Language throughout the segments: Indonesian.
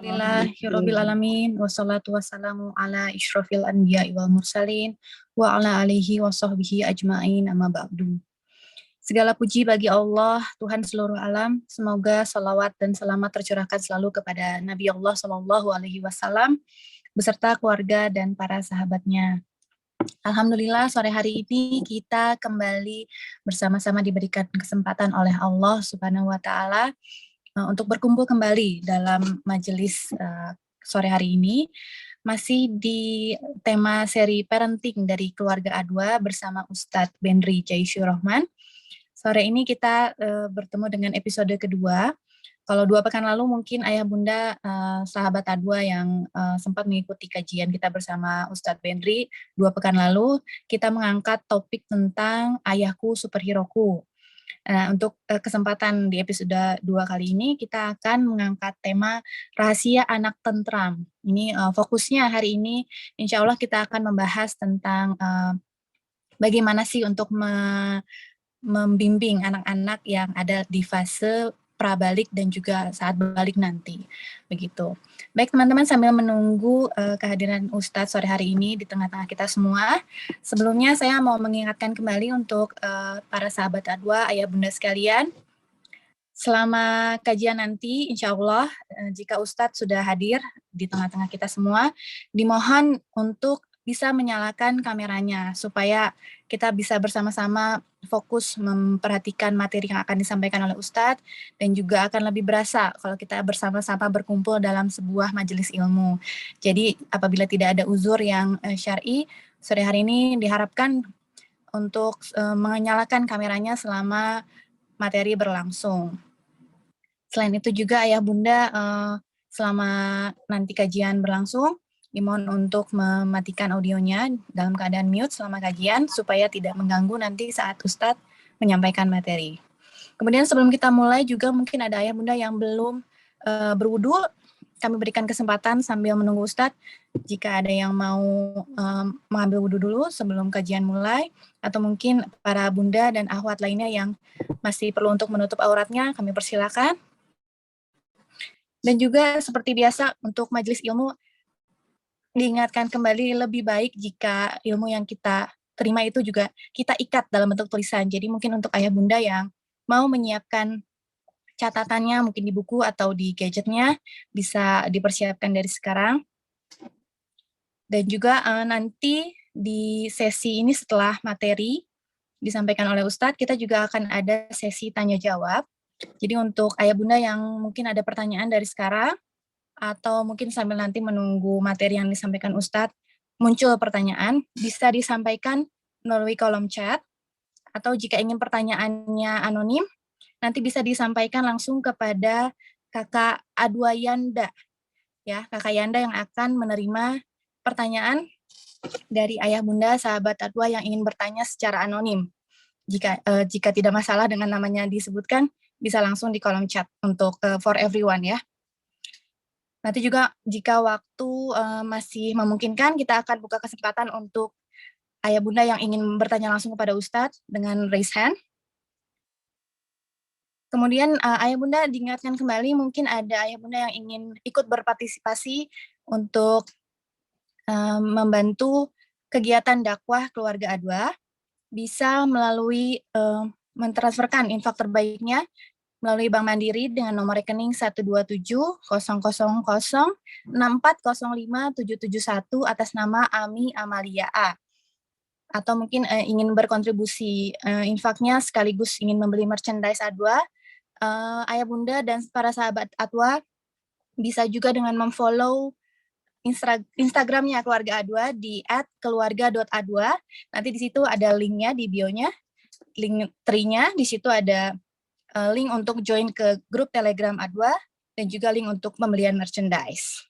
Alhamdulillahirabbil alamin wassalatu wassalamu ala isyrofil anbiya'i wal mursalin wa ala alihi wa sahbihi ajma'in amma ba'du. Segala puji bagi Allah, Tuhan seluruh alam. Semoga salawat dan selamat tercurahkan selalu kepada Nabi Allah Shallallahu Alaihi Wasallam beserta keluarga dan para sahabatnya. Alhamdulillah sore hari ini kita kembali bersama-sama diberikan kesempatan oleh Allah Subhanahu Wa Taala untuk berkumpul kembali dalam majelis sore hari ini, masih di tema seri parenting dari keluarga A2 bersama Ustadz Benri Jaisyur Rahman. Sore ini kita bertemu dengan episode kedua. Kalau 2 pekan lalu mungkin ayah bunda sahabat A2 yang sempat mengikuti kajian kita bersama Ustadz Benri, 2 pekan lalu kita mengangkat topik tentang ayahku superheroku. Untuk kesempatan di episode 2 kali ini kita akan mengangkat tema rahasia anak tentram. Ini fokusnya hari ini insya Allah kita akan membahas tentang bagaimana sih untuk membimbing anak-anak yang ada di fase prabalik dan juga saat balik nanti, begitu. Baik teman-teman, sambil menunggu kehadiran Ustadz sore hari ini di tengah-tengah kita semua, sebelumnya saya mau mengingatkan kembali untuk para sahabat A2, ayah bunda sekalian, selama kajian nanti, insya Allah jika Ustadz sudah hadir di tengah-tengah kita semua, dimohon untuk bisa menyalakan kameranya supaya kita bisa bersama-sama fokus memperhatikan materi yang akan disampaikan oleh Ustadz dan juga akan lebih berasa kalau kita bersama-sama berkumpul dalam sebuah majelis ilmu. Jadi apabila tidak ada uzur yang syar'i, sore hari ini diharapkan untuk menyalakan kameranya selama materi berlangsung. Selain itu juga ayah bunda selama nanti kajian berlangsung, dimohon untuk mematikan audionya dalam keadaan mute selama kajian supaya tidak mengganggu nanti saat Ustadz menyampaikan materi. Kemudian sebelum kita mulai juga mungkin ada ayah bunda yang belum berwudu, kami berikan kesempatan sambil menunggu Ustadz jika ada yang mau mengambil wudu dulu sebelum kajian mulai, atau mungkin para bunda dan akhwat lainnya yang masih perlu untuk menutup auratnya, kami persilakan. Dan juga seperti biasa untuk majelis ilmu diingatkan kembali lebih baik jika ilmu yang kita terima itu juga kita ikat dalam bentuk tulisan. Jadi mungkin untuk ayah bunda yang mau menyiapkan catatannya mungkin di buku atau di gadgetnya bisa dipersiapkan dari sekarang. Dan juga nanti di sesi ini setelah materi disampaikan oleh Ustadz, kita juga akan ada sesi tanya jawab. Jadi untuk ayah bunda yang mungkin ada pertanyaan dari sekarang, atau mungkin sambil nanti menunggu materi yang disampaikan Ustadz, muncul pertanyaan, bisa disampaikan melalui kolom chat, atau jika ingin pertanyaannya anonim, nanti bisa disampaikan langsung kepada kakak A2 Yanda, ya, kakak Yanda yang akan menerima pertanyaan dari ayah bunda sahabat A2 yang ingin bertanya secara anonim. Jika tidak masalah dengan namanya disebutkan, bisa langsung di kolom chat untuk for everyone ya. Nanti juga jika waktu masih memungkinkan, kita akan buka kesempatan untuk ayah bunda yang ingin bertanya langsung kepada Ustadz dengan raise hand. Kemudian ayah bunda diingatkan kembali, mungkin ada ayah bunda yang ingin ikut berpartisipasi untuk membantu kegiatan dakwah keluarga A2, bisa melalui mentransferkan infak terbaiknya melalui Bank Mandiri dengan nomor rekening 127.000.6405.771 atas nama Ami Amalia A. Atau mungkin ingin berkontribusi infaknya sekaligus ingin membeli merchandise A2, ayah bunda dan para sahabat A2 bisa juga dengan memfollow Instagramnya keluarga A2 di @keluarga.a2. Nanti di situ ada linknya di bio-nya, link tree-nya, di situ ada link untuk join ke grup Telegram A2 dan juga link untuk pembelian merchandise.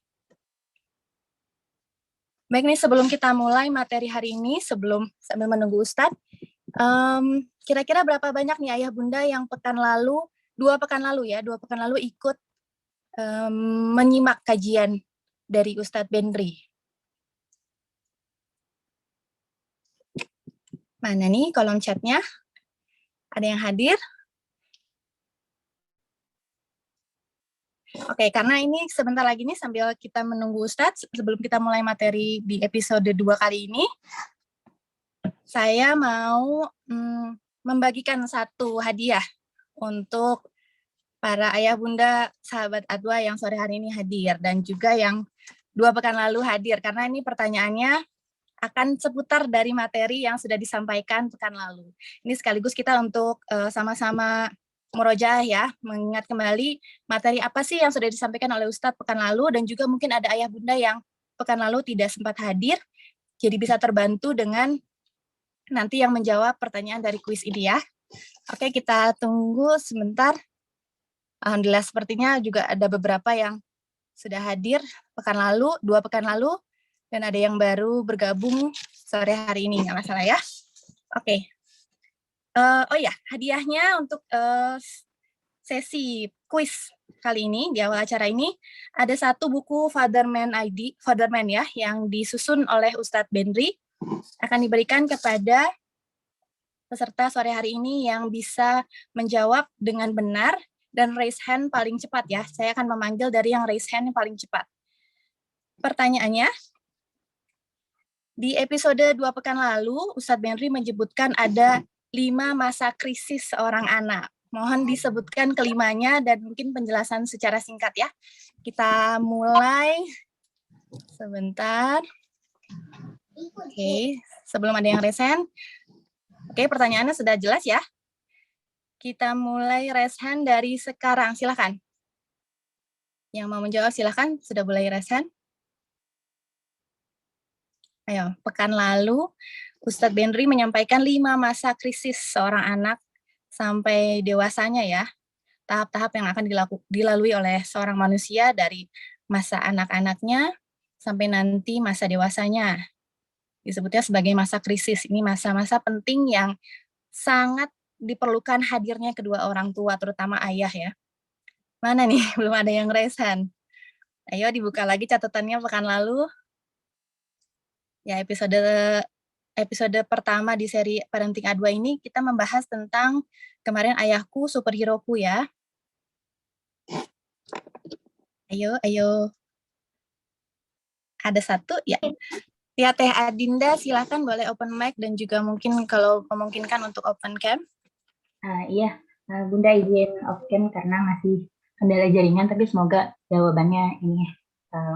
Baik nih, sebelum kita mulai materi hari ini, sambil menunggu Ustadz, kira-kira berapa banyak nih ayah bunda yang dua pekan lalu ikut menyimak kajian dari Ustadz Benri? Mana nih kolom chatnya? Ada yang hadir? Oke, karena ini sebentar lagi nih sambil kita menunggu Ustadz, sebelum kita mulai materi di episode 2 kali ini, saya mau membagikan satu hadiah untuk para ayah bunda sahabat Adwa yang sore hari ini hadir dan juga yang 2 pekan lalu hadir, karena ini pertanyaannya akan seputar dari materi yang sudah disampaikan pekan lalu. Ini sekaligus kita untuk sama-sama murojaah ya, mengingat kembali materi apa sih yang sudah disampaikan oleh Ustadz pekan lalu, dan juga mungkin ada ayah bunda yang pekan lalu tidak sempat hadir, jadi bisa terbantu dengan nanti yang menjawab pertanyaan dari kuis ini ya. Oke, kita tunggu sebentar. Alhamdulillah sepertinya juga ada beberapa yang sudah hadir pekan lalu, 2 pekan lalu, dan ada yang baru bergabung sore hari ini, nggak masalah ya. Oke. Oh ya, hadiahnya untuk sesi kuis kali ini, di awal acara ini, ada satu buku Fatherman ya, yang disusun oleh Ustadz Benri, akan diberikan kepada peserta sore hari ini yang bisa menjawab dengan benar dan raise hand paling cepat ya. Saya akan memanggil dari yang raise hand yang paling cepat. Pertanyaannya, di episode 2 pekan lalu, Ustadz Benri menyebutkan ada 5 masa krisis seorang anak. Mohon disebutkan kelimanya dan mungkin penjelasan secara singkat ya. Kita mulai sebentar. Oke, sebelum ada yang raise hand. Oke, pertanyaannya sudah jelas ya. Kita mulai raise hand dari sekarang, silakan. Yang mau menjawab silakan, sudah mulai raise hand. Ayo, pekan lalu Ustadz Benri menyampaikan 5 masa krisis seorang anak sampai dewasanya ya. Tahap-tahap yang akan dilalui oleh seorang manusia dari masa anak-anaknya sampai nanti masa dewasanya. Disebutnya sebagai masa krisis. Ini masa-masa penting yang sangat diperlukan hadirnya kedua orang tua, terutama ayah ya. Mana nih? Belum ada yang raise hand. Ayo dibuka lagi catatannya pekan lalu. Ya, episode pertama di seri Parenting A2 ini kita membahas tentang kemarin ayahku superheroku ya. Ayo. Ada satu ya. Ya, Teh Adinda silakan boleh open mic dan juga mungkin kalau memungkinkan untuk open cam. Iya, Bunda izin off cam karena masih kendala jaringan, tapi semoga jawabannya ini.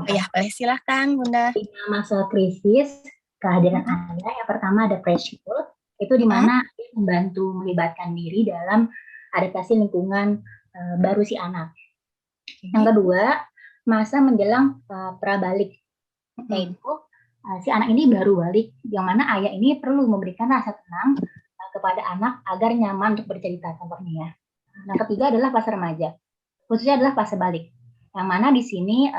Ya, boleh silahkan Bunda. Masa krisis kehadiran ayah, yang pertama ada preschool, itu di mana dia membantu melibatkan diri dalam adaptasi lingkungan baru si anak. Yang kedua, masa menjelang prabalik, yaitu si anak ini baru balik, yang mana ayah ini perlu memberikan rasa tenang kepada anak agar nyaman untuk bercerita contohnya ya. Yang ketiga adalah fase remaja, khususnya adalah fase balik, yang mana di sini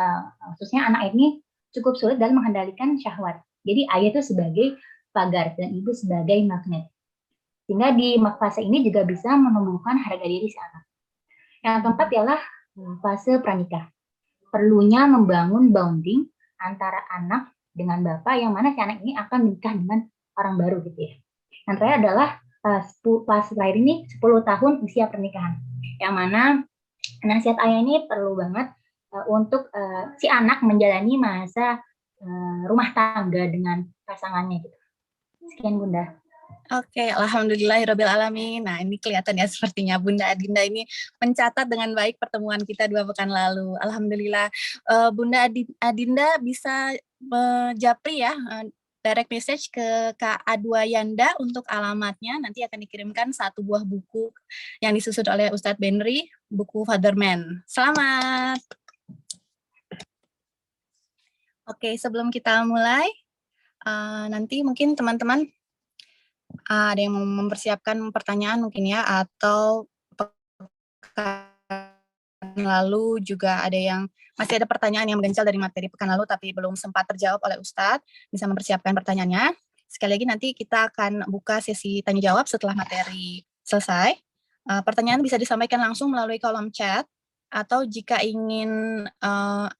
khususnya anak ini cukup sulit dalam mengendalikan syahwat. Jadi ayah itu sebagai pagar dan ibu sebagai magnet. Sehingga di fase ini juga bisa menumbuhkan harga diri si anak. Yang keempat ialah fase pranikah. Perlunya membangun bonding antara anak dengan bapak, yang mana si anak ini akan menikah dengan orang baru gitu ya. Yang terakhir adalah fase terakhir ini 10 tahun usia pernikahan, yang mana nasihat ayah ini perlu banget untuk si anak menjalani masa rumah tangga dengan pasangannya gitu. Sekian Bunda. Oke, alhamdulillahirabbil alamin. Nah, ini kelihatan ya sepertinya Bunda Adinda ini mencatat dengan baik pertemuan kita 2 pekan lalu. Alhamdulillah. Bunda Adinda bisa japri ya direct message ke Kak Adwa Yanda untuk alamatnya. Nanti akan dikirimkan 1 buah buku yang disusun oleh Ustadz Benri, buku Fatherman. Selamat. Oke, sebelum kita mulai, nanti mungkin teman-teman ada yang mempersiapkan pertanyaan mungkin ya, atau pekan lalu juga ada yang masih ada pertanyaan yang mengganjal dari materi pekan lalu tapi belum sempat terjawab oleh Ustadz, bisa mempersiapkan pertanyaannya. Sekali lagi nanti kita akan buka sesi tanya jawab setelah materi selesai. Pertanyaan bisa disampaikan langsung melalui kolom chat, atau jika ingin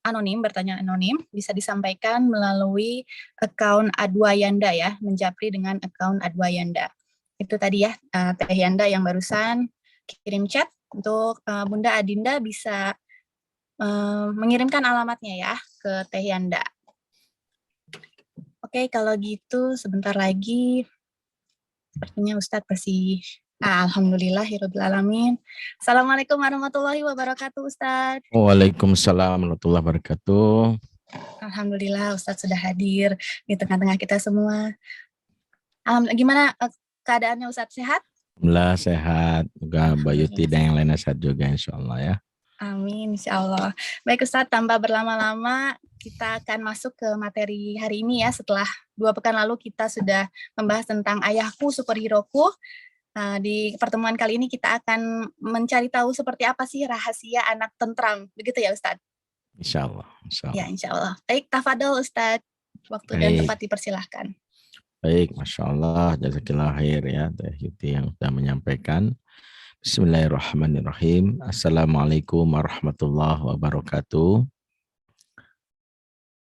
anonim, bertanya anonim, bisa disampaikan melalui akun Adwa Yanda ya, menjapri dengan akun Adwa Yanda. Itu tadi ya, Teh Yanda yang barusan kirim chat. Untuk Bunda Adinda bisa mengirimkan alamatnya ya ke Teh Yanda. Oke, kalau gitu sebentar lagi sepertinya Ustadz bersih. Alhamdulillahirrahmanirrahim. Assalamualaikum warahmatullahi wabarakatuh Ustadz. Waalaikumsalam warahmatullahi wabarakatuh. Alhamdulillah Ustadz sudah hadir di tengah-tengah kita semua. Gimana keadaannya Ustadz, sehat? Alhamdulillah sehat. Juga Mbak Yuti dan yang lainnya sehat juga insya Allah ya. Amin, insya Allah. Baik Ustadz, tanpa berlama-lama kita akan masuk ke materi hari ini ya. Setelah 2 pekan lalu kita sudah membahas tentang ayahku superheroku. Di pertemuan kali ini kita akan mencari tahu seperti apa sih rahasia anak tentram. Begitu ya Ustadz? Insya Allah. Ya, insya Allah. Baik, tafadol Ustadz. Waktu dan tempat dipersilahkan. Baik, Masya Allah. Jazakillah khair ya Teh Yuti yang sudah menyampaikan. Bismillahirrahmanirrahim. Assalamualaikum warahmatullahi wabarakatuh.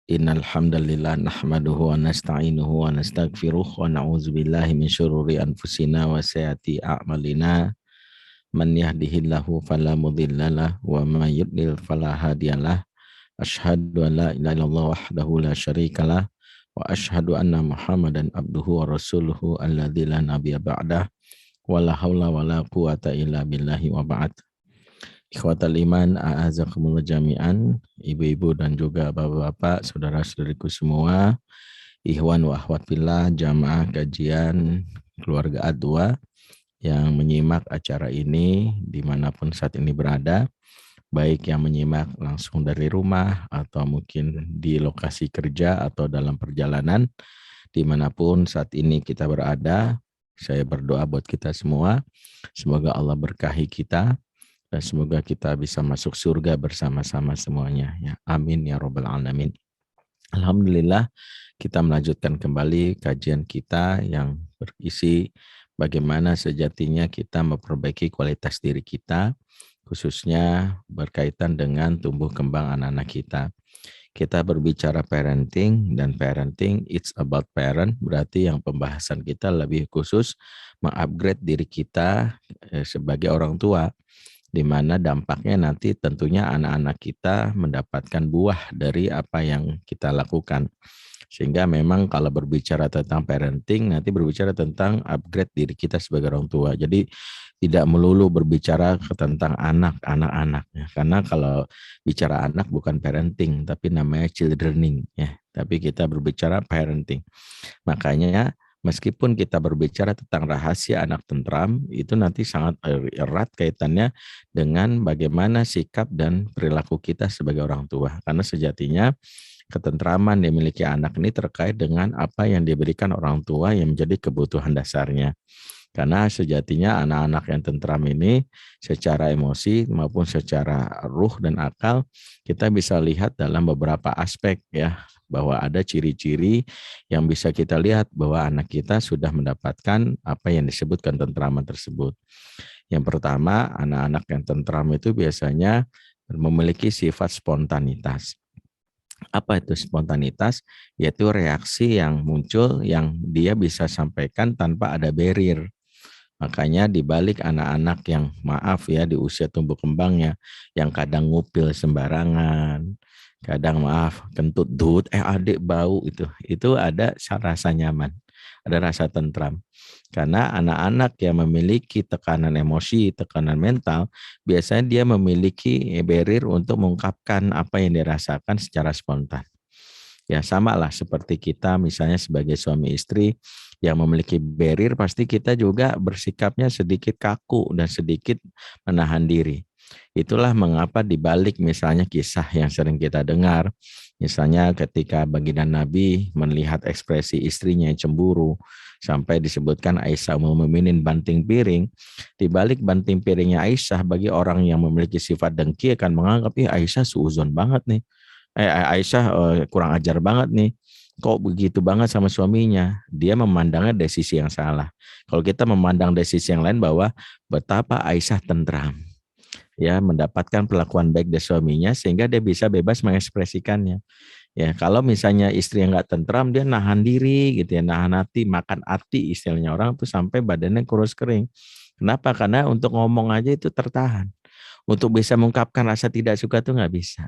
Innal hamdalillah nahmaduhu wa nasta'inuhu wa nastaghfiruh wa na'udzubillahi min syururi anfusina wa sayyiati a'malina. Man yahdihillahu fala mudhillalah wa may yudlil fala hadiyalah. Asyhadu an la ilaha illallah wahdahu la syarikalah wa asyhadu anna Muhammadan abduhu wa rasuluhu alladzi la nabiyya ba'dah. Wala haula wala quwata illa billahi wa ba'd. Ikhwatal iman, a'azakumullah jami'an, ibu-ibu dan juga bapak-bapak, saudara-saudariku semua, ikhwan wa akhwat fillah, jamaah kajian keluarga Adwa yang menyimak acara ini dimanapun saat ini berada, baik yang menyimak langsung dari rumah atau mungkin di lokasi kerja atau dalam perjalanan, dimanapun saat ini kita berada. Saya berdoa buat kita semua, semoga Allah berkahi kita, dan semoga kita bisa masuk surga bersama-sama semuanya. Ya, amin ya robbal alamin. Alhamdulillah, kita melanjutkan kembali kajian kita yang berisi bagaimana sejatinya kita memperbaiki kualitas diri kita, khususnya berkaitan dengan tumbuh kembang anak-anak kita. Kita berbicara parenting, dan parenting it's about parent, berarti yang pembahasan kita lebih khusus mengupgrade diri kita sebagai orang tua, di mana dampaknya nanti tentunya anak-anak kita mendapatkan buah dari apa yang kita lakukan. Sehingga memang kalau berbicara tentang parenting, nanti berbicara tentang upgrade diri kita sebagai orang tua. Jadi tidak melulu berbicara tentang anak-anak, ya. Karena kalau bicara anak bukan parenting, tapi namanya childrening, ya. Tapi kita berbicara parenting. Makanya meskipun kita berbicara tentang rahasia anak tentram, itu nanti sangat erat kaitannya dengan bagaimana sikap dan perilaku kita sebagai orang tua. Karena sejatinya ketentraman yang dimiliki anak ini terkait dengan apa yang diberikan orang tua yang menjadi kebutuhan dasarnya. Karena sejatinya anak-anak yang tentram ini secara emosi maupun secara ruh dan akal kita bisa lihat dalam beberapa aspek ya, bahwa ada ciri-ciri yang bisa kita lihat bahwa anak kita sudah mendapatkan apa yang disebutkan tentraman tersebut. Yang pertama, anak-anak yang tentram itu biasanya memiliki sifat spontanitas. Apa itu spontanitas? Yaitu reaksi yang muncul yang dia bisa sampaikan tanpa ada barrier. Makanya dibalik anak-anak yang maaf ya di usia tumbuh kembangnya, yang kadang ngupil sembarangan, kadang maaf kentut dut, adik bau, itu ada rasa nyaman, ada rasa tentram. Karena anak-anak yang memiliki tekanan emosi, tekanan mental, biasanya dia memiliki barrier untuk mengungkapkan apa yang dirasakan secara spontan. Ya sama lah seperti kita misalnya sebagai suami istri yang memiliki barrier, pasti kita juga bersikapnya sedikit kaku dan sedikit menahan diri. Itulah mengapa dibalik misalnya kisah yang sering kita dengar, misalnya ketika baginda Nabi melihat ekspresi istrinya yang cemburu, sampai disebutkan Aisyah Ummul Mukminin banting piring, dibalik banting piringnya Aisyah bagi orang yang memiliki sifat dengki akan menganggap Aisyah suuzon banget nih. Aisyah kurang ajar banget nih, kok begitu banget sama suaminya. Dia memandangnya dari sisi yang salah. Kalau kita memandang dari sisi yang lain bahwa betapa Aisyah tentram, ya mendapatkan perlakuan baik dari suaminya sehingga dia bisa bebas mengekspresikannya. Ya kalau misalnya istri yang nggak tentram, dia nahan diri gitu ya, nahan hati, makan hati istilahnya orang tuh sampai badannya kurus kering. Kenapa? Karena untuk ngomong aja itu tertahan. Untuk bisa mengungkapkan rasa tidak suka tuh nggak bisa.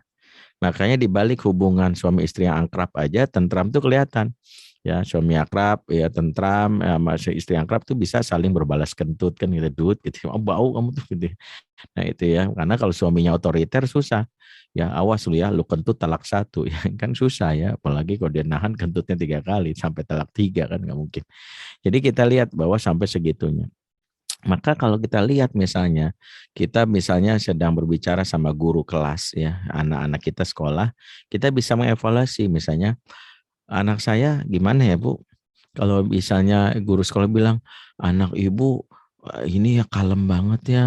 Makanya di balik hubungan suami istri yang akrab aja, tentram tuh kelihatan. Ya, suami akrab, ya tentram, sama istri yang akrab tuh bisa saling berbalas kentut kan gitu, dut gitu. Oh, bau kamu tuh gitu. Nah itu ya, karena kalau suaminya otoriter susah. Ya awas lu ya, lu kentut talak 1 ya kan susah ya. Apalagi kalau dia nahan kentutnya 3 kali sampai talak 3 kan nggak mungkin. Jadi kita lihat bahwa sampai segitunya. Maka kalau kita lihat misalnya, kita misalnya sedang berbicara sama guru kelas ya, anak-anak kita sekolah, kita bisa mengevaluasi misalnya, anak saya gimana ya Bu? Kalau misalnya guru sekolah bilang, anak ibu ini ya kalem banget ya,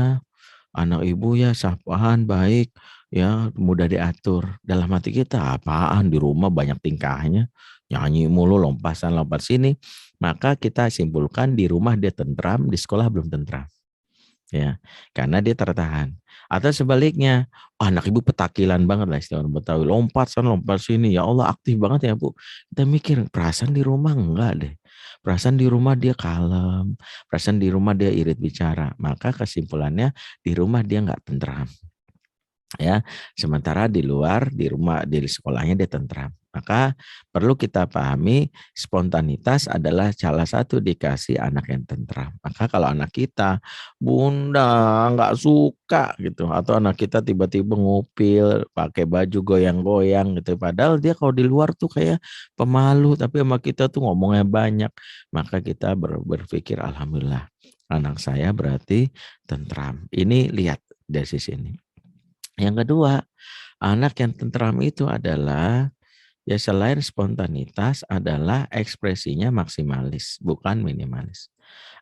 anak ibu ya sapaan baik, ya mudah diatur. Dalam hati kita, apaan di rumah banyak tingkahnya, nyanyi mulu, lompat sini. Maka kita simpulkan di rumah dia tentram, di sekolah belum tentram. Ya, karena dia tertahan. Atau sebaliknya, oh, anak ibu petakilan banget lah istilah orang Betawi, lompat sana lompat sini, ya Allah aktif banget ya Bu. Kita mikir perasaan di rumah enggak deh, perasaan di rumah dia kalem, perasaan di rumah dia irit bicara. Maka kesimpulannya di rumah dia enggak tentram. Ya, sementara di luar di rumah di sekolahnya dia tentram. Maka perlu kita pahami spontanitas adalah salah satu dikasih anak yang tentram. Maka kalau anak kita, Bunda nggak suka gitu, atau anak kita tiba-tiba ngupil, pakai baju goyang-goyang gitu, padahal dia kalau di luar tuh kayak pemalu, tapi sama kita tuh ngomongnya banyak, maka kita berpikir alhamdulillah anak saya berarti tentram. Ini lihat dari sisi ini. Yang kedua, anak yang tentram itu adalah ya selain spontanitas adalah ekspresinya maksimalis, bukan minimalis.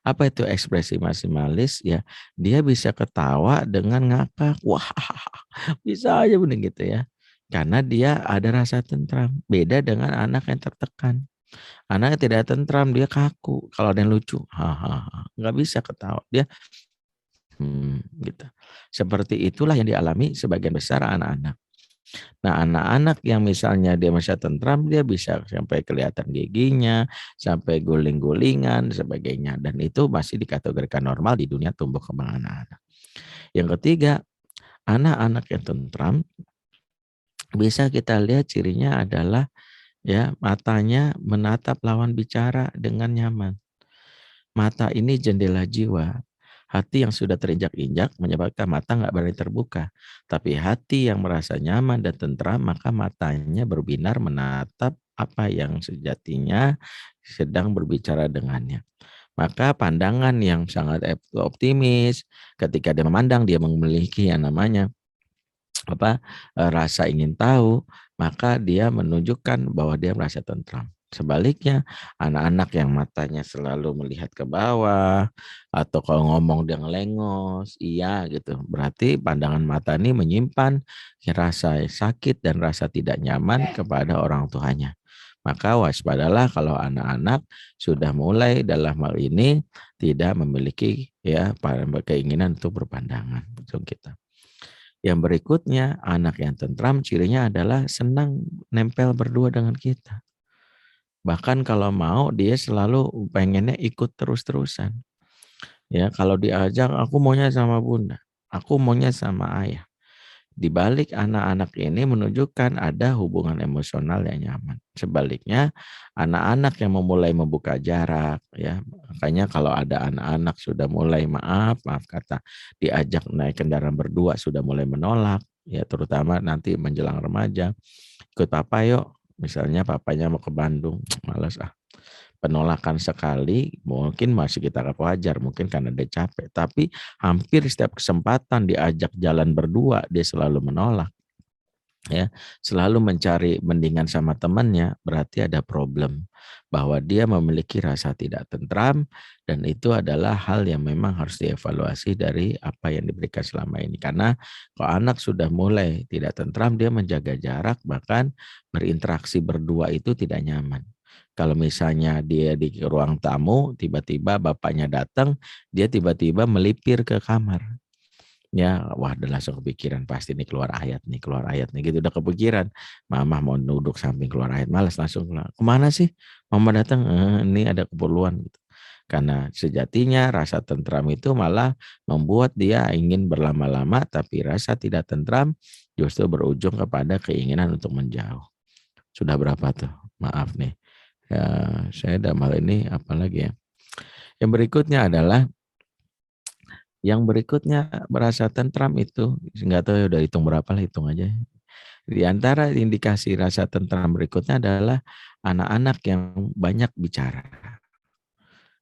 Apa itu ekspresi maksimalis? Ya, dia bisa ketawa dengan ngakak. Wah, bisa aja bener gitu ya. Karena dia ada rasa tentram. Beda dengan anak yang tertekan. Anak yang tidak tentram, dia kaku. Kalau ada yang lucu, hahaha, nggak bisa ketawa. Dia gitu. Seperti itulah yang dialami sebagian besar anak-anak. Nah, anak-anak yang misalnya dia masih tentram, dia bisa sampai kelihatan giginya, sampai guling-gulingan, sebagainya. Dan itu masih dikategorikan normal di dunia tumbuh kembang anak-anak. Yang ketiga, anak-anak yang tentram, bisa kita lihat cirinya adalah ya matanya menatap lawan bicara dengan nyaman. Mata ini jendela jiwa. Hati yang sudah terinjak-injak menyebabkan mata nggak berani terbuka. Tapi hati yang merasa nyaman dan tentram, maka matanya berbinar menatap apa yang sejatinya sedang berbicara dengannya. Maka pandangan yang sangat optimis, ketika dia memandang, dia memiliki yang namanya rasa ingin tahu, maka dia menunjukkan bahwa dia merasa tentram. Sebaliknya, anak-anak yang matanya selalu melihat ke bawah, atau kalau ngomong dia ngelengos, iya gitu. Berarti pandangan mata ini menyimpan rasa sakit dan rasa tidak nyaman kepada orang tuanya. Maka waspadalah kalau anak-anak sudah mulai dalam hal ini tidak memiliki ya keinginan untuk berpandangan. Untuk kita. Yang berikutnya, anak yang tentram cirinya adalah senang nempel berdua dengan kita. Bahkan kalau mau dia selalu pengennya ikut terus-terusan. Ya, kalau diajak aku maunya sama Bunda, aku maunya sama Ayah. Di balik anak-anak ini menunjukkan ada hubungan emosional yang nyaman. Sebaliknya, anak-anak yang memulai membuka jarak, ya makanya kalau ada anak-anak sudah mulai maaf kata diajak naik kendaraan berdua sudah mulai menolak, ya terutama nanti menjelang remaja, ikut papa yuk, misalnya papanya mau ke Bandung, malas penolakan sekali mungkin masih kita wajar, mungkin karena dia capek, tapi hampir setiap kesempatan diajak jalan berdua dia selalu menolak, ya selalu mencari mendingan sama temannya, berarti ada problem bahwa dia memiliki rasa tidak tentram, dan itu adalah hal yang memang harus dievaluasi dari apa yang diberikan selama ini. Karena kalau anak sudah mulai tidak tentram, dia menjaga jarak, bahkan berinteraksi berdua itu tidak nyaman. Kalau misalnya dia di ruang tamu, tiba-tiba bapaknya datang, dia tiba-tiba melipir ke kamar. Ya, wah udah langsung kepikiran, pasti nih keluar ayat nih gitu, udah kepikiran. Mama mau duduk samping keluar ayat, malas langsung keluar. Kemana sih? Mama datang, ini ada keperluan gitu. Karena sejatinya rasa tentram itu malah membuat dia ingin berlama-lama, tapi rasa tidak tentram justru berujung kepada keinginan untuk menjauh. Sudah berapa tuh? Maaf nih. Ya, saya dalam hal ini apalagi ya. Yang berikutnya merasa tentram itu, nggak tahu ya udah hitung berapa lah, hitung aja. Di antara indikasi rasa tentram berikutnya adalah anak-anak yang banyak bicara.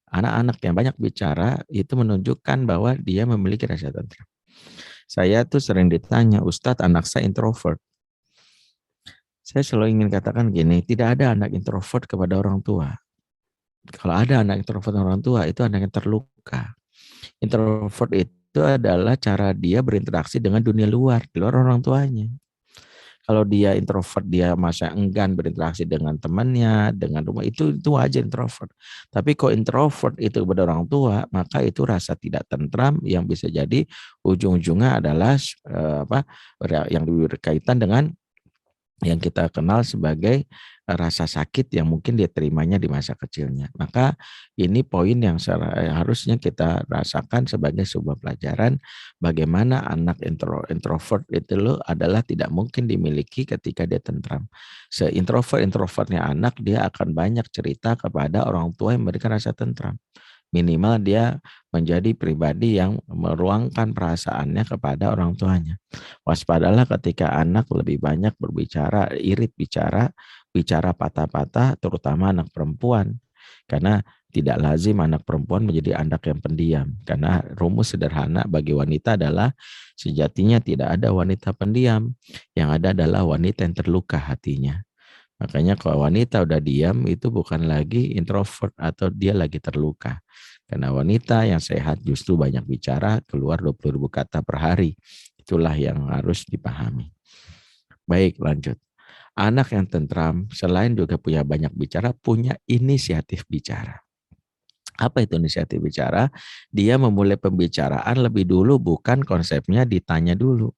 Anak-anak yang banyak bicara itu menunjukkan bahwa dia memiliki rasa tentram. Saya tuh sering ditanya, Ustadz, anak saya introvert. Saya selalu ingin katakan gini, tidak ada anak introvert kepada orang tua. Kalau ada anak introvert orang tua, itu anak yang terluka. Introvert itu adalah cara dia berinteraksi dengan dunia luar, di luar orang tuanya. Kalau dia introvert, dia masa enggan berinteraksi dengan temannya, dengan rumah, itu wajar introvert. Tapi kalau introvert itu kepada orang tua, maka itu rasa tidak tentram yang bisa jadi ujung-ujungnya adalah yang berkaitan dengan yang kita kenal sebagai rasa sakit yang mungkin dia terimanya di masa kecilnya. Maka ini poin yang harusnya kita rasakan sebagai sebuah pelajaran bagaimana anak introvert itu loh adalah tidak mungkin dimiliki ketika dia tentram. Introvertnya anak, dia akan banyak cerita kepada orang tua yang memberikan rasa tentram. Minimal dia menjadi pribadi yang meruangkan perasaannya kepada orang tuanya. Waspadalah ketika anak lebih banyak berbicara, irit bicara patah-patah, terutama anak perempuan. Karena tidak lazim anak perempuan menjadi anak yang pendiam. Karena rumus sederhana bagi wanita adalah sejatinya tidak ada wanita pendiam. Yang ada adalah wanita yang terluka hatinya. Makanya kalau wanita udah diam itu bukan lagi introvert atau dia lagi terluka. Karena wanita yang sehat justru banyak bicara, keluar 20.000 kata per hari. Itulah yang harus dipahami. Baik, lanjut. Anak yang tentram selain juga punya banyak bicara, punya inisiatif bicara. Apa itu inisiatif bicara? Dia memulai pembicaraan lebih dulu, bukan konsepnya ditanya dulu.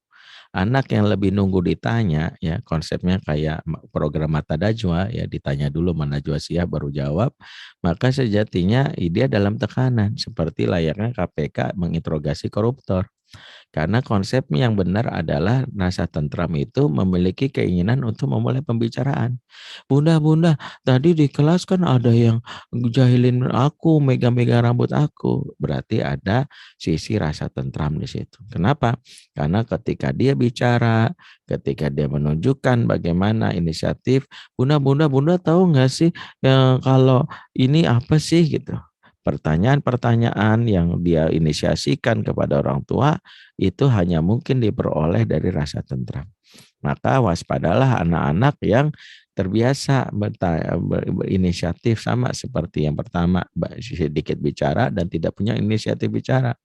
Anak yang lebih nunggu ditanya, ya konsepnya kayak program Mata Najwa, ya ditanya dulu mana Najwa siap baru jawab, maka sejatinya dia dalam tekanan seperti layaknya KPK menginterogasi koruptor. Karena konsepnya yang benar adalah rasa tentram itu memiliki keinginan untuk memulai pembicaraan. Bunda, tadi di kelas kan ada yang jahilin aku, megang-megang rambut aku. Berarti ada sisi rasa tentram di situ. Kenapa? Karena ketika dia bicara, ketika dia menunjukkan bagaimana inisiatif, Bunda tahu nggak sih kalau ini apa sih gitu. Pertanyaan-pertanyaan yang dia inisiasikan kepada orang tua itu hanya mungkin diperoleh dari rasa tentram. Maka waspadalah anak-anak yang terbiasa berinisiatif sama seperti yang pertama, sedikit bicara dan tidak punya inisiatif bicara.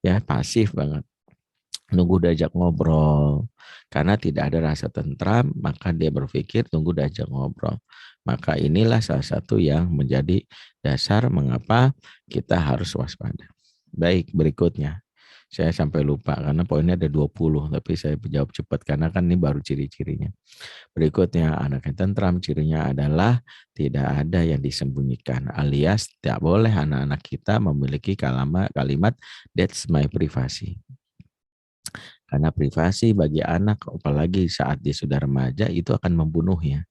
Ya, pasif banget. Nunggu diajak ngobrol. Karena tidak ada rasa tentram, maka dia berpikir tunggu diajak ngobrol. Maka inilah salah satu yang menjadi dasar mengapa kita harus waspada. Baik, berikutnya. Saya sampai lupa karena poinnya ada 20, tapi saya jawab cepat karena kan ini baru ciri-cirinya. Berikutnya, anak yang tentram cirinya adalah tidak ada yang disembunyikan, alias tidak boleh anak-anak kita memiliki kalimat that's my privacy. Karena privasi bagi anak, apalagi saat dia sudah remaja, itu akan membunuhnya.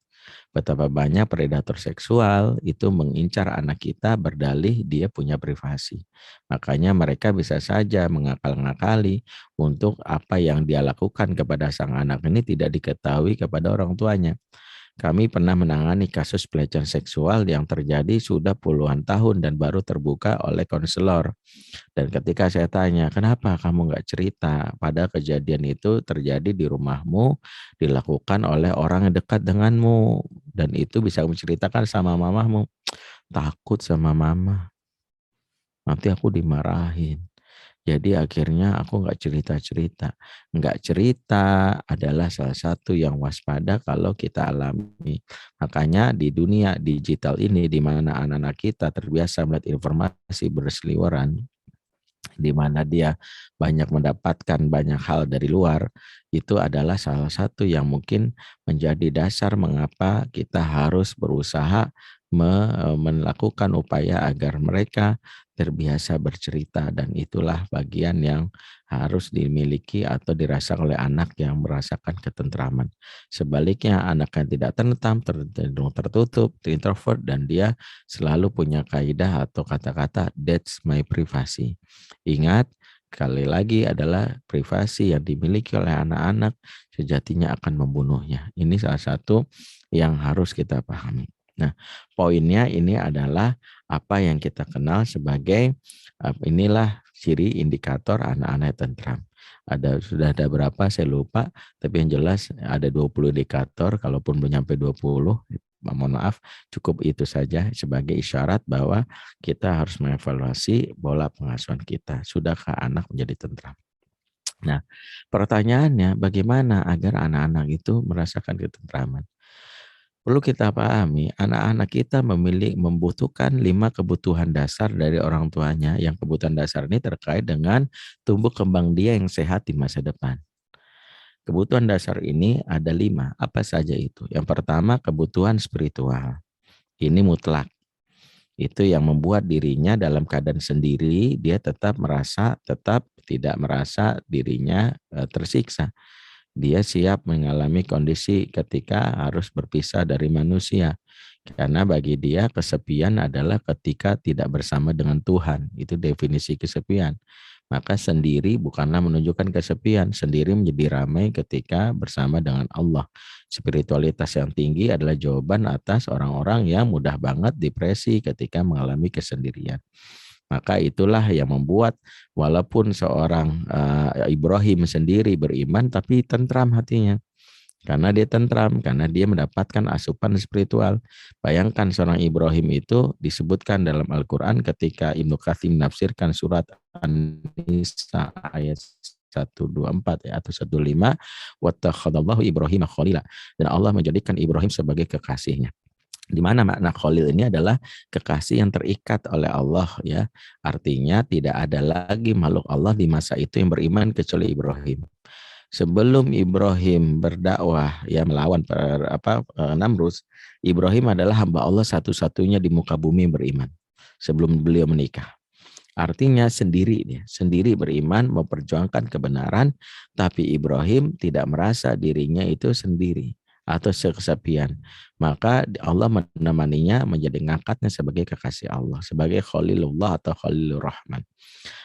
Betapa banyak predator seksual itu mengincar anak kita berdalih dia punya privasi. Makanya mereka bisa saja mengakal-ngakali untuk apa yang dia lakukan kepada sang anak ini tidak diketahui kepada orang tuanya. Kami pernah menangani kasus pelecehan seksual yang terjadi sudah puluhan tahun dan baru terbuka oleh konselor. Dan ketika saya tanya, kenapa kamu nggak cerita? Pada kejadian itu terjadi di rumahmu, dilakukan oleh orang yang dekat denganmu. Dan itu bisa menceritakan sama mamamu. Takut sama mama. Nanti aku dimarahin. Jadi akhirnya aku nggak cerita-cerita. Nggak cerita adalah salah satu yang waspada kalau kita alami. Makanya di dunia digital ini, di mana anak-anak kita terbiasa melihat informasi berseliweran, di mana dia banyak mendapatkan banyak hal dari luar, itu adalah salah satu yang mungkin menjadi dasar mengapa kita harus berusaha melakukan upaya agar mereka terbiasa bercerita, dan itulah bagian yang harus dimiliki atau dirasakan oleh anak yang merasakan ketentraman. Sebaliknya, anak yang tidak tenang, cenderung tertutup, introvert, dan dia selalu punya kaidah atau kata-kata that's my privacy. Ingat, sekali lagi adalah privasi yang dimiliki oleh anak-anak sejatinya akan membunuhnya. Ini salah satu yang harus kita pahami. Nah, poinnya ini adalah apa yang kita kenal sebagai inilah ciri indikator anak-anak tentram. Sudah ada berapa saya lupa, tapi yang jelas ada 20 indikator, kalaupun belum sampai 20, mohon maaf, cukup itu saja sebagai isyarat bahwa kita harus mengevaluasi pola pengasuhan kita. Sudahkah anak menjadi tentram? Nah, pertanyaannya bagaimana agar anak-anak itu merasakan ketentraman? Perlu kita pahami, anak-anak kita membutuhkan 5 kebutuhan dasar dari orang tuanya, yang kebutuhan dasar ini terkait dengan tumbuh kembang dia yang sehat di masa depan. Kebutuhan dasar ini ada 5, apa saja itu? Yang pertama, kebutuhan spiritual. Ini mutlak. Itu yang membuat dirinya dalam keadaan sendiri, dia tetap tidak merasa dirinya tersiksa. Dia siap mengalami kondisi ketika harus berpisah dari manusia. Karena bagi dia kesepian adalah ketika tidak bersama dengan Tuhan. Itu definisi kesepian. Maka sendiri bukanlah menunjukkan kesepian. Sendiri menjadi ramai ketika bersama dengan Allah. Spiritualitas yang tinggi adalah jawaban atas orang-orang yang mudah banget depresi ketika mengalami kesendirian. Maka itulah yang membuat walaupun seorang Ibrahim sendiri beriman tapi tentram hatinya. Karena dia tentram, karena dia mendapatkan asupan spiritual. Bayangkan seorang Ibrahim itu disebutkan dalam Al-Quran ketika Ibnu Katsir menafsirkan surat An-Nisa ayat 124 atau 15, wattakhadallahu Ibrahim khalila, dan Allah menjadikan Ibrahim sebagai kekasihnya. Di mana makna khalil ini adalah kekasih yang terikat oleh Allah, ya. Artinya tidak ada lagi makhluk Allah di masa itu yang beriman kecuali Ibrahim. Sebelum Ibrahim berdakwah ya melawan Namrud, Ibrahim adalah hamba Allah satu-satunya di muka bumi yang beriman sebelum beliau menikah. Artinya sendiri beriman, memperjuangkan kebenaran, tapi Ibrahim tidak merasa dirinya itu sendiri atau kesepian. Maka Allah menemaninya, menjadi ngangkatnya sebagai kekasih Allah, sebagai Khalilullah atau Khalilur Rahman.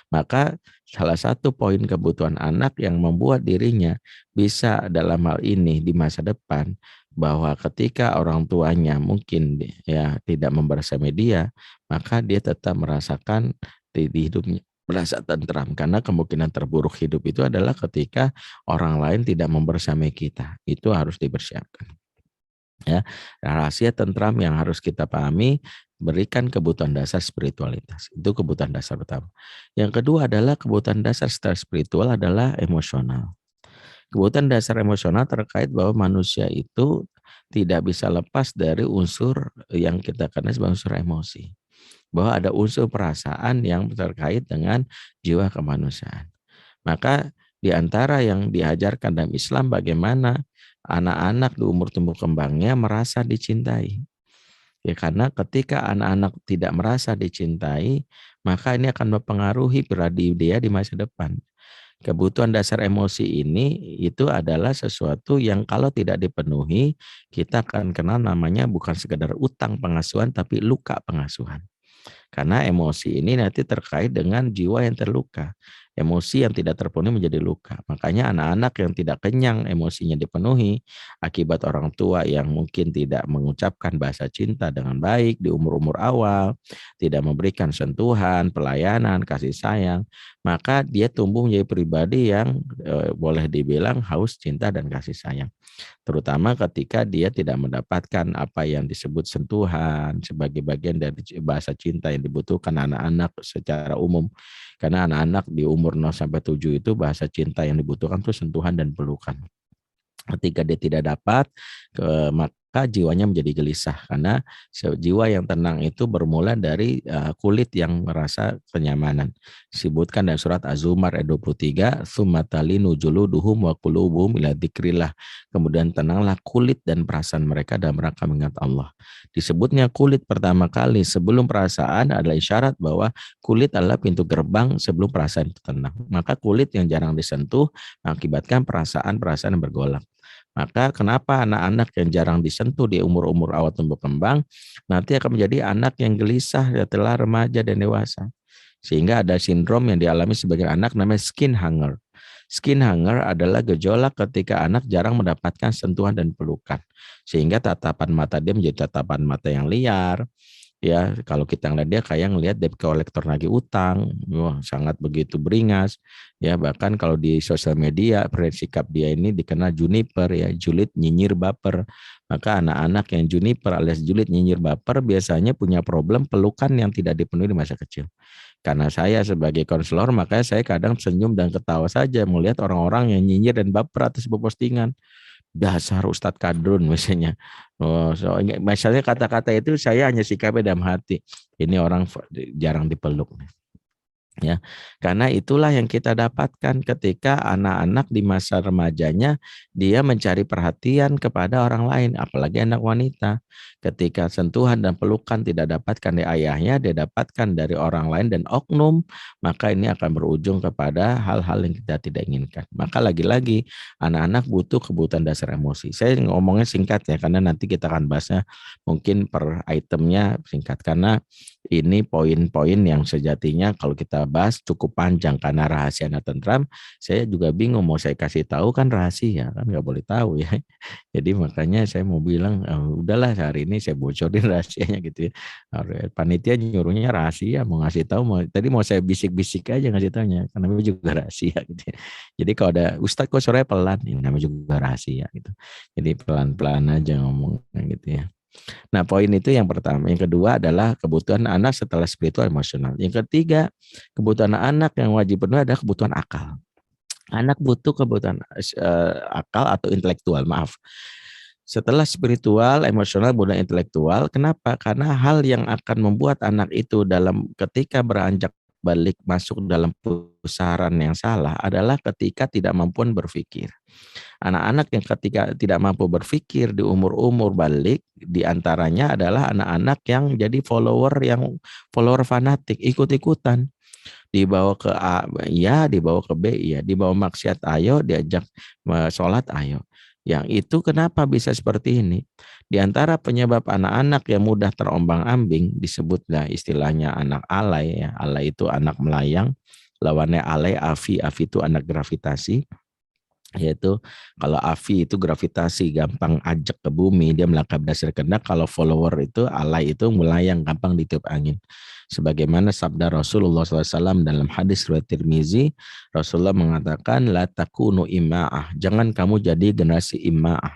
Maka salah satu poin kebutuhan anak yang membuat dirinya bisa dalam hal ini di masa depan, bahwa ketika orang tuanya mungkin ya tidak membersama dia, maka dia tetap merasakan di hidupnya merasa tentram, karena kemungkinan terburuk hidup itu adalah ketika orang lain tidak membersamai kita. Itu harus dipersiapkan. Ya, rahasia tentram yang harus kita pahami, berikan kebutuhan dasar spiritualitas. Itu kebutuhan dasar utama. Yang kedua adalah kebutuhan dasar setelah spiritual adalah emosional. Kebutuhan dasar emosional terkait bahwa manusia itu tidak bisa lepas dari unsur yang kita kenal sebagai unsur emosi. Bahwa ada unsur perasaan yang terkait dengan jiwa kemanusiaan. Maka di antara yang diajarkan dalam Islam bagaimana anak-anak di umur tumbuh kembangnya merasa dicintai. Ya, karena ketika anak-anak tidak merasa dicintai, maka ini akan mempengaruhi pribadi dia di masa depan. Kebutuhan dasar emosi ini itu adalah sesuatu yang kalau tidak dipenuhi, kita akan kenal namanya bukan sekedar utang pengasuhan, tapi luka pengasuhan. Karena emosi ini nanti terkait dengan jiwa yang terluka. Emosi yang tidak terpenuhi menjadi luka. Makanya anak-anak yang tidak kenyang emosinya dipenuhi akibat orang tua yang mungkin tidak mengucapkan bahasa cinta dengan baik di umur-umur awal, tidak memberikan sentuhan, pelayanan, kasih sayang, maka dia tumbuh menjadi pribadi yang boleh dibilang haus cinta dan kasih sayang. Terutama ketika dia tidak mendapatkan apa yang disebut sentuhan sebagai bagian dari bahasa cinta yang dibutuhkan anak-anak secara umum. Karena anak-anak di umur 0-7 itu bahasa cinta yang dibutuhkan itu sentuhan dan pelukan. Ketika dia tidak dapat, jiwanya menjadi gelisah, karena jiwa yang tenang itu bermula dari kulit yang merasa kenyamanan. Disebutkan dalam surat Az-Zumar ayat 23, "Tsumma talinu juluduhum wa qulubuhum ila dzikrillah." Kemudian tenanglah kulit dan perasaan mereka dalam rangka mengingat Allah. Disebutnya kulit pertama kali sebelum perasaan adalah isyarat bahwa kulit adalah pintu gerbang sebelum perasaan itu tenang. Maka kulit yang jarang disentuh mengakibatkan perasaan-perasaan yang bergolak. Maka kenapa anak-anak yang jarang disentuh di umur-umur awal tumbuh kembang nanti akan menjadi anak yang gelisah setelah remaja dan dewasa. Sehingga ada sindrom yang dialami sebagian anak namanya skin hunger. Skin hunger adalah gejolak ketika anak jarang mendapatkan sentuhan dan pelukan. Sehingga tatapan mata dia menjadi tatapan mata yang liar. Ya, kalau kita ngeliat dia kayak ngelihat debt collector nagih utang, wah, sangat begitu beringas. Ya, bahkan kalau di sosial media sikap dia ini dikenal juniper, ya, julid nyinyir baper. Maka anak-anak yang juniper alias julid nyinyir baper biasanya punya problem pelukan yang tidak dipenuhi di masa kecil. Karena saya sebagai konselor, makanya saya kadang senyum dan ketawa saja melihat orang-orang yang nyinyir dan baper atas sebuah postingan. Dasar Ustadz Kadrun misalnya. Misalnya kata-kata itu saya hanya sikapnya dalam hati. Ini orang jarang dipeluk. Ya, karena itulah yang kita dapatkan ketika anak-anak di masa remajanya dia mencari perhatian kepada orang lain, apalagi anak wanita. Ketika sentuhan dan pelukan tidak dapatkan dari ayahnya, dia dapatkan dari orang lain dan oknum, maka ini akan berujung kepada hal-hal yang kita tidak inginkan. Maka lagi-lagi anak-anak butuh kebutuhan dasar emosi. Saya ngomongnya singkat ya, karena nanti kita akan bahasnya mungkin per itemnya singkat, karena ini poin-poin yang sejatinya kalau kita bahas cukup panjang karena rahasia anak tentram. Saya juga bingung mau saya kasih tahu kan rahasia, kan nggak boleh tahu ya. Jadi makanya saya mau bilang udahlah hari ini saya bocorin rahasianya gitu ya. Panitia nyuruhnya rahasia, mau ngasih tahu tadi mau saya bisik-bisik aja ngasih taunya karena itu juga rahasia gitu ya. Jadi kalau ada Ustadz kok suaranya pelan, ini namanya juga rahasia gitu. Jadi pelan-pelan aja ngomongnya gitu ya. Nah, poin itu yang pertama. Yang kedua adalah kebutuhan anak setelah spiritual emosional. Yang ketiga, kebutuhan anak yang wajib penuh adalah kebutuhan akal. Anak butuh kebutuhan akal atau intelektual, maaf. Setelah spiritual, emosional, budaya intelektual. Kenapa? Karena hal yang akan membuat anak itu ketika beranjak balik masuk dalam pusaran yang salah adalah ketika tidak mampu berpikir. Anak-anak yang ketika tidak mampu berpikir di umur-umur balik, diantaranya adalah anak-anak yang jadi follower fanatik, ikut-ikutan. Dibawa ke A, ya, dibawa ke B, ya, dibawa maksiat, ayo, diajak sholat, ayo. Yang itu kenapa bisa seperti ini? Di antara penyebab anak-anak yang mudah terombang-ambing, disebutlah istilahnya anak alay, ya. Alay itu anak melayang, lawannya alay, afi itu anak gravitasi. Yaitu kalau afi itu gravitasi, gampang ajak ke bumi, dia melangkah berdasar kehendak. Kalau follower itu alay itu melayang, gampang ditiup angin. Sebagaimana sabda Rasulullah SAW dalam hadis riwayat Tirmizi, Rasulullah mengatakan la takunu imma'ah, jangan kamu jadi generasi imma'ah.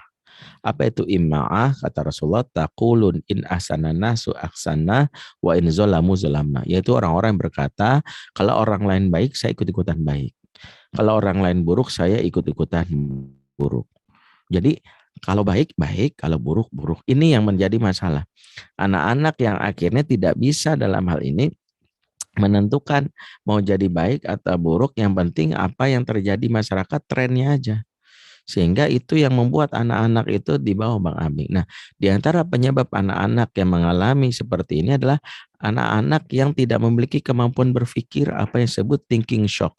Apa itu imma'ah? Kata Rasulullah, taqulun in ahsana nasu ahsana wa in zalamu zalamna, yaitu orang-orang yang berkata kalau orang lain baik saya ikut-ikutan baik, kalau orang lain buruk, saya ikut-ikutan buruk. Jadi kalau baik, baik, kalau buruk, buruk. Ini yang menjadi masalah. Anak-anak yang akhirnya tidak bisa dalam hal ini menentukan mau jadi baik atau buruk. Yang penting apa yang terjadi masyarakat, trennya aja. Sehingga itu yang membuat anak-anak itu di bawah Bang Abi. Nah, di antara penyebab anak-anak yang mengalami seperti ini adalah anak-anak yang tidak memiliki kemampuan berpikir, apa yang disebut thinking shock.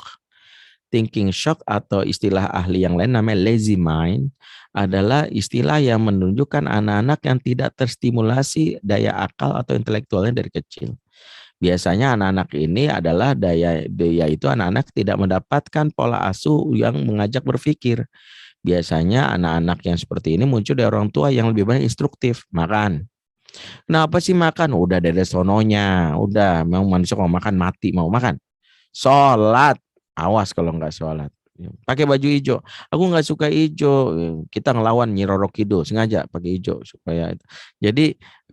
Thinking shock atau istilah ahli yang lain namanya lazy mind adalah istilah yang menunjukkan anak-anak yang tidak terstimulasi daya akal atau intelektualnya dari kecil. Biasanya anak-anak ini adalah daya itu anak-anak tidak mendapatkan pola asuh yang mengajak berpikir. Biasanya anak-anak yang seperti ini muncul dari orang tua yang lebih banyak instruktif. Makan. Kenapa sih makan? Udah dari sononya. Udah, memang manusia mau makan mati, mau makan. Sholat. Awas kalau nggak sholat. Pakai baju hijau. Aku nggak suka hijau. Kita ngelawan Nyi Roro Kidul sengaja pakai hijau supaya itu. Jadi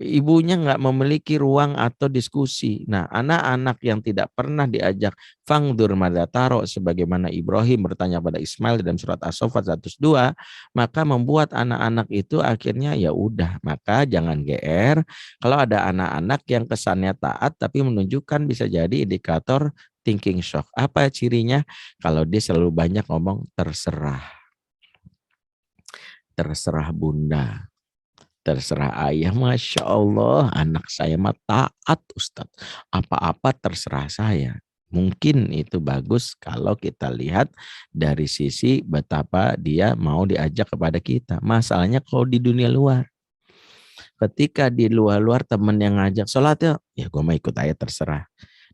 ibunya nggak memiliki ruang atau diskusi. Nah, anak-anak yang tidak pernah diajak fangdur madataro sebagaimana Ibrahim bertanya pada Ismail dalam surat As-Saffat 102, maka membuat anak-anak itu akhirnya ya udah, maka jangan GR kalau ada anak-anak yang kesannya taat tapi menunjukkan bisa jadi indikator thinking shock. Apa cirinya? Kalau dia selalu banyak ngomong terserah. Terserah bunda. Terserah ayah. Masya Allah, anak saya mah taat Ustadz. Apa-apa terserah saya. Mungkin itu bagus kalau kita lihat dari sisi betapa dia mau diajak kepada kita. Masalahnya kalau di dunia luar. Ketika di luar-luar temen yang ngajak sholat ya gue mau ikut aja terserah.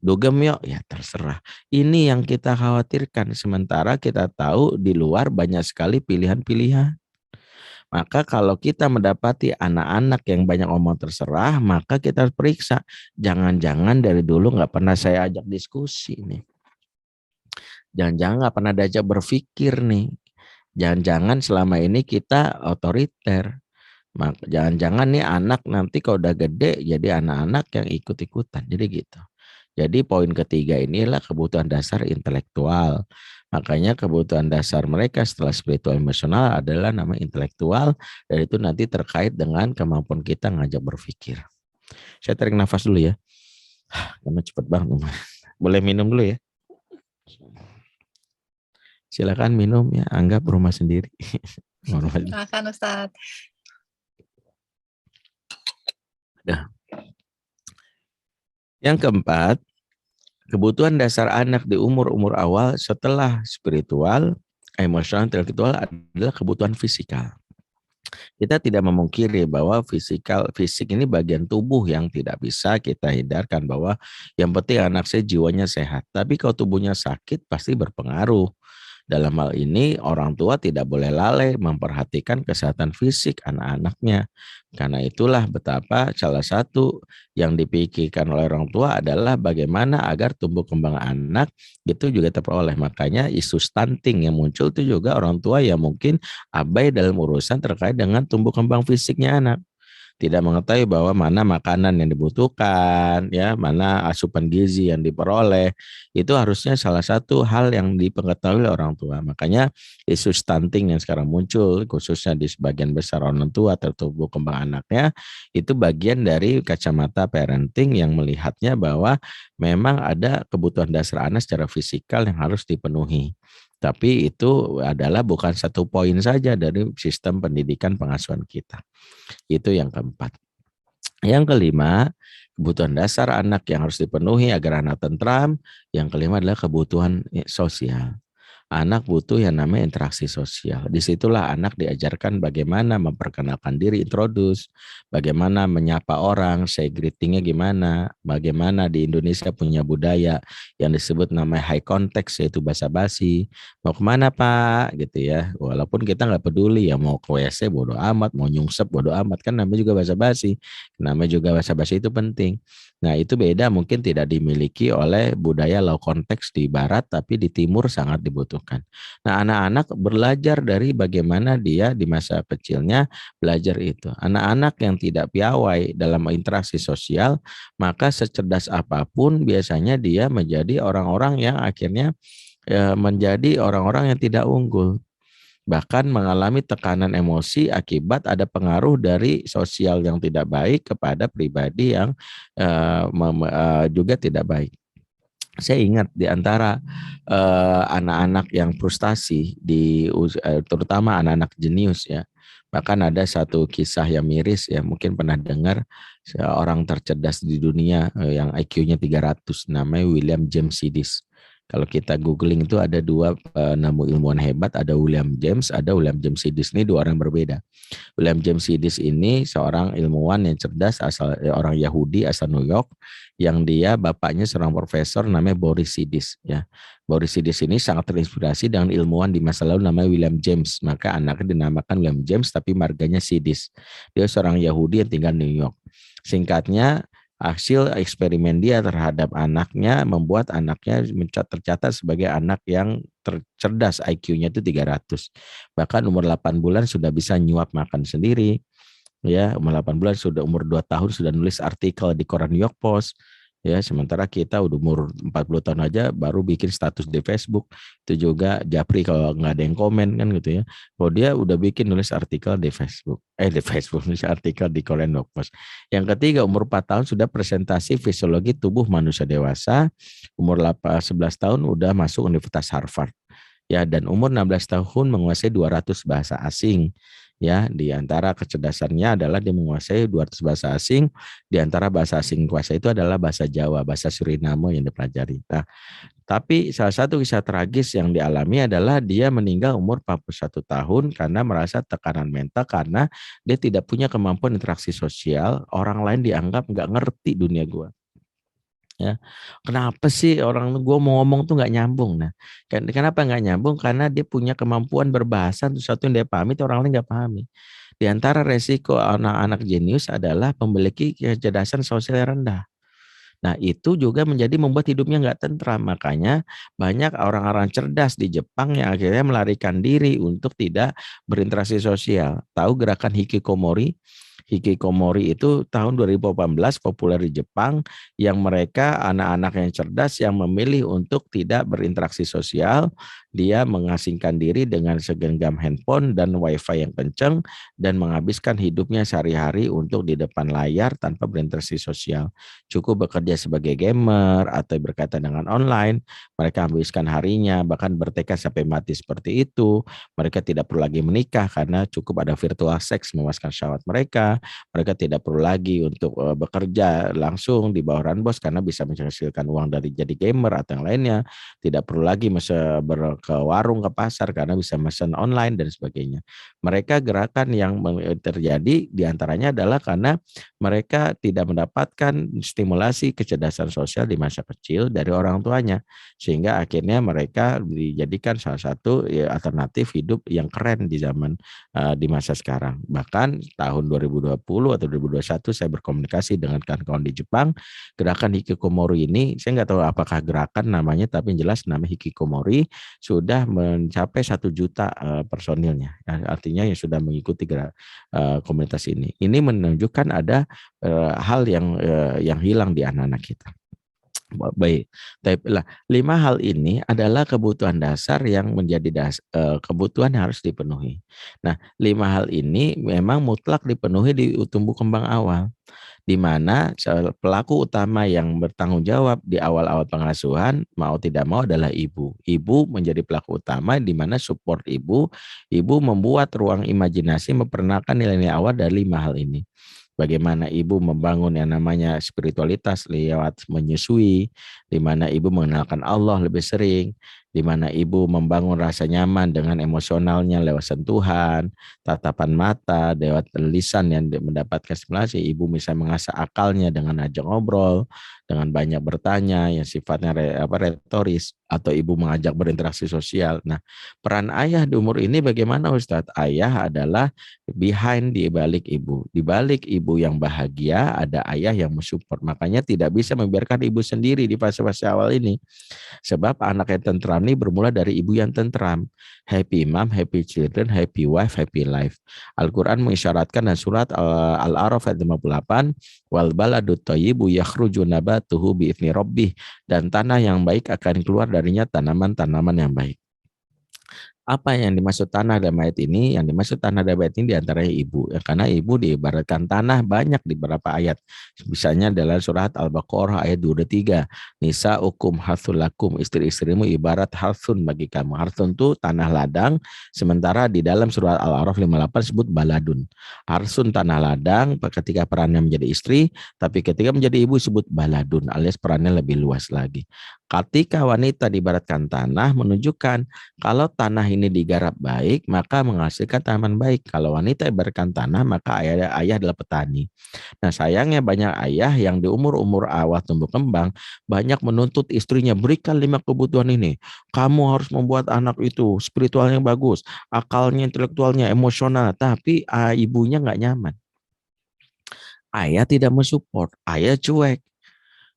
Dugem yuk, ya terserah. Ini yang kita khawatirkan. Sementara kita tahu di luar banyak sekali pilihan-pilihan. Maka kalau kita mendapati anak-anak yang banyak ngomong terserah, maka kita harus periksa. Jangan-jangan dari dulu nggak pernah saya ajak diskusi nih. Jangan-jangan nggak pernah diajak berpikir nih. Jangan-jangan selama ini kita otoriter. Jangan-jangan nih anak nanti kalau udah gede jadi anak-anak yang ikut-ikutan. Jadi gitu. Jadi poin ketiga inilah kebutuhan dasar intelektual. Makanya kebutuhan dasar mereka setelah spiritual emosional adalah nama intelektual. Dan itu nanti terkait dengan kemampuan kita ngajak berpikir. Saya tarik nafas dulu ya. Karena cepet banget. Boleh minum dulu ya. Silakan minum ya. Anggap rumah sendiri. Silakan Ustadz. Nah. Yang keempat, kebutuhan dasar anak di umur-umur awal setelah spiritual, emosional, intelektual adalah kebutuhan fisikal. Kita tidak memungkiri bahwa fisik ini bagian tubuh yang tidak bisa kita hindarkan, bahwa yang penting anak saya jiwanya sehat. Tapi kalau tubuhnya sakit pasti berpengaruh. Dalam hal ini orang tua tidak boleh lalai memperhatikan kesehatan fisik anak-anaknya. Karena itulah betapa salah satu yang dipikirkan oleh orang tua adalah bagaimana agar tumbuh kembang anak itu juga terperoleh. Makanya isu stunting yang muncul itu juga orang tua yang mungkin abai dalam urusan terkait dengan tumbuh kembang fisiknya anak. Tidak mengetahui bahwa mana makanan yang dibutuhkan, ya, mana asupan gizi yang diperoleh, itu harusnya salah satu hal yang dipengetahui oleh orang tua. Makanya isu stunting yang sekarang muncul, khususnya di sebagian besar orang tua tertumbuh kembang anaknya, itu bagian dari kacamata parenting yang melihatnya bahwa memang ada kebutuhan dasar anak secara fisikal yang harus dipenuhi. Tapi itu adalah bukan satu poin saja dari sistem pendidikan pengasuhan kita. Itu yang keempat. Yang kelima, kebutuhan dasar anak yang harus dipenuhi agar anak tentram. Yang kelima adalah kebutuhan sosial. Anak butuh yang namanya interaksi sosial. Disitulah anak diajarkan bagaimana memperkenalkan diri, introduce, bagaimana menyapa orang, say greetingnya gimana, bagaimana di Indonesia punya budaya yang disebut namanya high context, yaitu basa-basi. Mau kemana Pak? Gitu ya. Walaupun kita nggak peduli ya, mau ke WC bodo amat, mau nyungsep bodo amat, kan namanya juga basa-basi. Namanya juga basa-basi itu penting. Nah itu beda, mungkin tidak dimiliki oleh budaya low konteks di barat, tapi di timur sangat dibutuhkan. Nah anak-anak belajar dari bagaimana dia di masa kecilnya belajar itu. Anak-anak yang tidak piawai dalam interaksi sosial, maka secerdas apapun biasanya dia menjadi orang-orang yang akhirnya menjadi orang-orang yang tidak unggul. Bahkan mengalami tekanan emosi akibat ada pengaruh dari sosial yang tidak baik kepada pribadi yang juga tidak baik. Saya ingat di antara anak-anak yang frustasi, terutama anak-anak jenius ya. Bahkan ada satu kisah yang miris ya, mungkin pernah dengar, seorang tercerdas di dunia yang IQ-nya 300, namanya William James Sidis. Kalau kita googling itu ada dua nama ilmuwan hebat, ada William James, ada William James Sidis. Ini dua orang berbeda. William James Sidis ini seorang ilmuwan yang cerdas, asal orang Yahudi asal New York, yang dia bapaknya seorang profesor namanya Boris Sidis. Ya, Boris Sidis ini sangat terinspirasi dengan ilmuwan di masa lalu namanya William James. Maka anaknya dinamakan William James, tapi marganya Sidis. Dia seorang Yahudi yang tinggal di New York. Singkatnya, Hasil eksperimen dia terhadap anaknya membuat anaknya tercatat sebagai anak yang cerdas, IQ-nya itu 300. Bahkan umur 8 bulan sudah bisa nyuap makan sendiri. Ya, umur 8 bulan sudah, umur 2 tahun sudah nulis artikel di koran New York Post. Ya, sementara kita udah umur 40 tahun aja baru bikin status di Facebook. Itu juga japri kalau nggak ada yang komen kan gitu ya. Kalau dia udah bikin nulis artikel di Facebook. Nulis artikel di koran New York Post. Yang ketiga, umur 4 tahun sudah presentasi fisiologi tubuh manusia dewasa. Umur 11 tahun udah masuk Universitas Harvard. Ya, dan umur 16 tahun menguasai 200 bahasa asing. Ya, di antara kecerdasannya adalah dia menguasai 200 bahasa asing. Di antara bahasa asing kuasa itu adalah bahasa Jawa, bahasa Suriname yang dipelajari. Nah, tapi salah satu kisah tragis yang dialami adalah dia meninggal umur 41 tahun karena merasa tekanan mental karena dia tidak punya kemampuan interaksi sosial. Orang lain dianggap nggak ngerti dunia gua. Ya, kenapa sih orang gue mau ngomong tuh nggak nyambung? Nah, kenapa nggak nyambung? Karena dia punya kemampuan berbahasa, sesuatu yang dia pahami, itu orang lain nggak pahami. Di antara resiko anak-anak jenius adalah memiliki kecerdasan sosial yang rendah. Nah, itu juga menjadi membuat hidupnya nggak tentram. Makanya banyak orang-orang cerdas di Jepang yang akhirnya melarikan diri untuk tidak berinteraksi sosial. Tahu gerakan Hikikomori? Hikikomori itu tahun 2018 populer di Jepang, yang mereka anak-anak yang cerdas yang memilih untuk tidak berinteraksi sosial. Dia mengasingkan diri dengan segenggam handphone dan wifi yang kencang dan menghabiskan hidupnya sehari-hari untuk di depan layar tanpa berinteraksi sosial. Cukup bekerja sebagai gamer atau berkaitan dengan online, mereka habiskan harinya, bahkan bertekad sampai mati seperti itu. Mereka tidak perlu lagi menikah karena cukup ada virtual sex memuaskan syahwat mereka. Mereka tidak perlu lagi untuk bekerja langsung di bawahan bos karena bisa menghasilkan uang dari jadi gamer atau yang lainnya. Tidak perlu lagi ke warung, ke pasar karena bisa pesan online dan sebagainya. Mereka gerakan yang terjadi diantaranya adalah karena mereka tidak mendapatkan stimulasi kecerdasan sosial di masa kecil dari orang tuanya, sehingga akhirnya mereka dijadikan salah satu alternatif hidup yang keren di zaman di masa sekarang. Bahkan tahun 2020 atau 2021 saya berkomunikasi dengan kawan-kawan di Jepang. Gerakan Hikikomori ini saya nggak tahu apakah gerakan namanya, tapi yang jelas nama Hikikomori sudah mencapai 1 juta personilnya. Artinya yang sudah mengikuti komunitas ini. Ini menunjukkan ada hal yang hilang di anak-anak kita. Baik, tapi 5 hal ini adalah kebutuhan dasar yang menjadi kebutuhan yang harus dipenuhi. Nah, 5 hal ini memang mutlak dipenuhi di tumbuh kembang awal, di mana pelaku utama yang bertanggung jawab di awal-awal pengasuhan mau tidak mau adalah ibu. Ibu menjadi pelaku utama, di mana support ibu membuat ruang imajinasi, memperkenalkan nilai-nilai awal dari 5 hal ini. Bagaimana ibu membangun yang namanya spiritualitas lewat menyusui, di mana ibu mengenalkan Allah lebih sering, di mana ibu membangun rasa nyaman dengan emosionalnya lewat sentuhan, tatapan mata, lewat lisan yang mendapatkan stimulasi. Ibu bisa mengasah akalnya dengan ajak ngobrol, dengan banyak bertanya yang sifatnya retoris, atau ibu mengajak berinteraksi sosial. Nah, peran ayah di umur ini bagaimana, Ustadz? Ayah adalah behind di balik ibu. Di balik ibu yang bahagia ada ayah yang mensupport. Makanya tidak bisa membiarkan ibu sendiri di fase-fase awal ini. Sebab anak yang tentram ini bermula dari ibu yang tentram. Happy mom, happy children, happy wife, happy life. Al-Quran mengisyaratkan dalam surat Al-A'raf ayat 58, wal baladut thayyibu yakhruju nabatuhu bi'idzni rabbih, dan tanah yang baik akan keluar darinya tanaman-tanaman yang baik. Apa yang dimaksud tanah dalam ayat ini? Yang dimaksud tanah dalam ayat ini diantaranya ibu. Ya, karena ibu diibaratkan tanah banyak di beberapa ayat. Misalnya dalam surat Al-Baqarah ayat 23. Nisa ukum harthul lakum, istri-istrimu ibarat harthun bagi kamu. Harthun itu tanah ladang. Sementara di dalam surat Al-A'raf 58 sebut baladun. Harthun tanah ladang ketika perannya menjadi istri. Tapi ketika menjadi ibu sebut baladun, alias perannya lebih luas lagi. Ketika wanita diibaratkan tanah, menunjukkan kalau tanah ini digarap baik, maka menghasilkan tanaman baik. Kalau wanita ibaratkan tanah, maka ayah adalah petani. Nah, sayangnya banyak ayah yang di umur-umur awal tumbuh kembang, banyak menuntut istrinya, berikan 5 kebutuhan ini. Kamu harus membuat anak itu spiritualnya bagus, akalnya, intelektualnya, emosional, tapi ibunya nggak nyaman. ayah tidak mensupport, ayah cuek.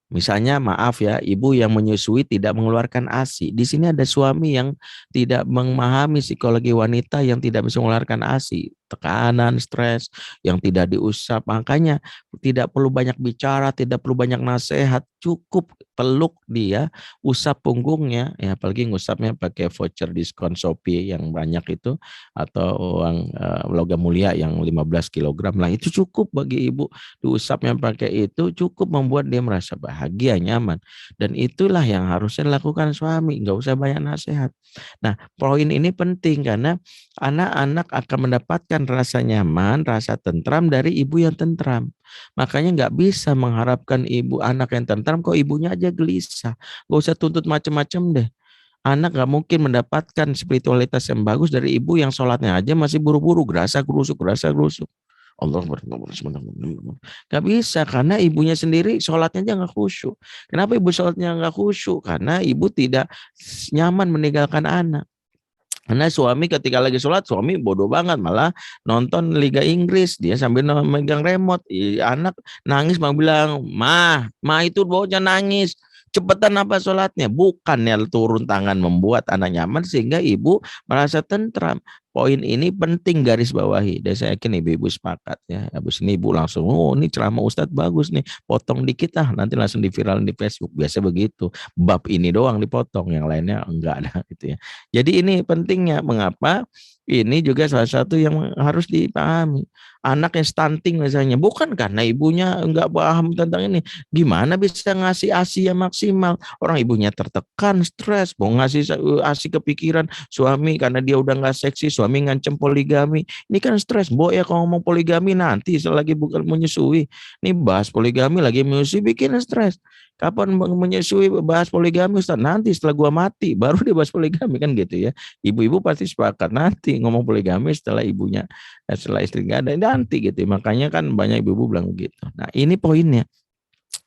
Misalnya maaf ya, ibu yang menyusui tidak mengeluarkan ASI. Di sini ada suami yang tidak memahami psikologi wanita yang tidak bisa mengeluarkan ASI. Tekanan, stres, yang tidak diusap. Makanya tidak perlu banyak bicara, tidak perlu banyak nasihat. Cukup peluk dia, usap punggungnya. Ya, apalagi ngusapnya pakai voucher diskon Shopee yang banyak itu. Atau uang logam mulia yang 15 kilogram. Lah itu cukup bagi ibu. Diusapnya pakai itu cukup membuat dia merasa bahagia, nyaman. Dan itulah yang harusnya dilakukan suami, nggak usah banyak nasihat. Nah, poin ini penting karena anak-anak akan mendapatkan rasa nyaman, rasa tentram dari ibu yang tentram. Makanya nggak bisa mengharapkan ibu anak yang tentram, kok ibunya aja gelisah. Nggak usah tuntut macam-macam deh. Anak nggak mungkin mendapatkan spiritualitas yang bagus dari ibu yang sholatnya aja masih buru-buru, gerasa gerusuk. Allah nggak bisa karena ibunya sendiri sholatnya aja nggak khusyuk. Kenapa ibu sholatnya nggak khusyuk? Karena ibu tidak nyaman meninggalkan anak. Karena suami ketika lagi sholat, suami bodoh banget malah nonton Liga Inggris, dia sambil megang remote, anak nangis mau bilang, mah itu bocah nangis, cepetan apa sholatnya? Bukan ya turun tangan membuat anak nyaman sehingga ibu merasa tentram. Poin ini penting garis bawahi dan saya yakin ibu-ibu sepakat ya. Habis ini ibu langsung, oh ini ceramah Ustadz bagus nih, potong dikit nanti langsung diviralin di Facebook. Biasa begitu, bab ini doang dipotong, yang lainnya enggak ada gitu ya. Jadi ini pentingnya, mengapa ini juga salah satu yang harus dipahami. Anak yang stunting misalnya, bukan karena ibunya enggak paham tentang ini. Gimana bisa ngasih ASI yang maksimal? Orang ibunya tertekan, stres, mau ngasih ASI kepikiran, suami karena dia udah enggak seksi, suami ngancem poligami. Ini kan stres, Bo ya kalau ngomong poligami nanti selagi bukan menyusui. Ini bahas poligami lagi menyusui bikin stres. Kapan menyusui bahas poligami Ustaz? Nanti setelah gua mati baru dia bahas poligami kan gitu ya. Ibu-ibu pasti sepakat nanti ngomong poligami setelah ibunya, setelah istri nggak ada nanti gitu. Makanya kan banyak ibu-ibu bilang begitu. Nah ini poinnya.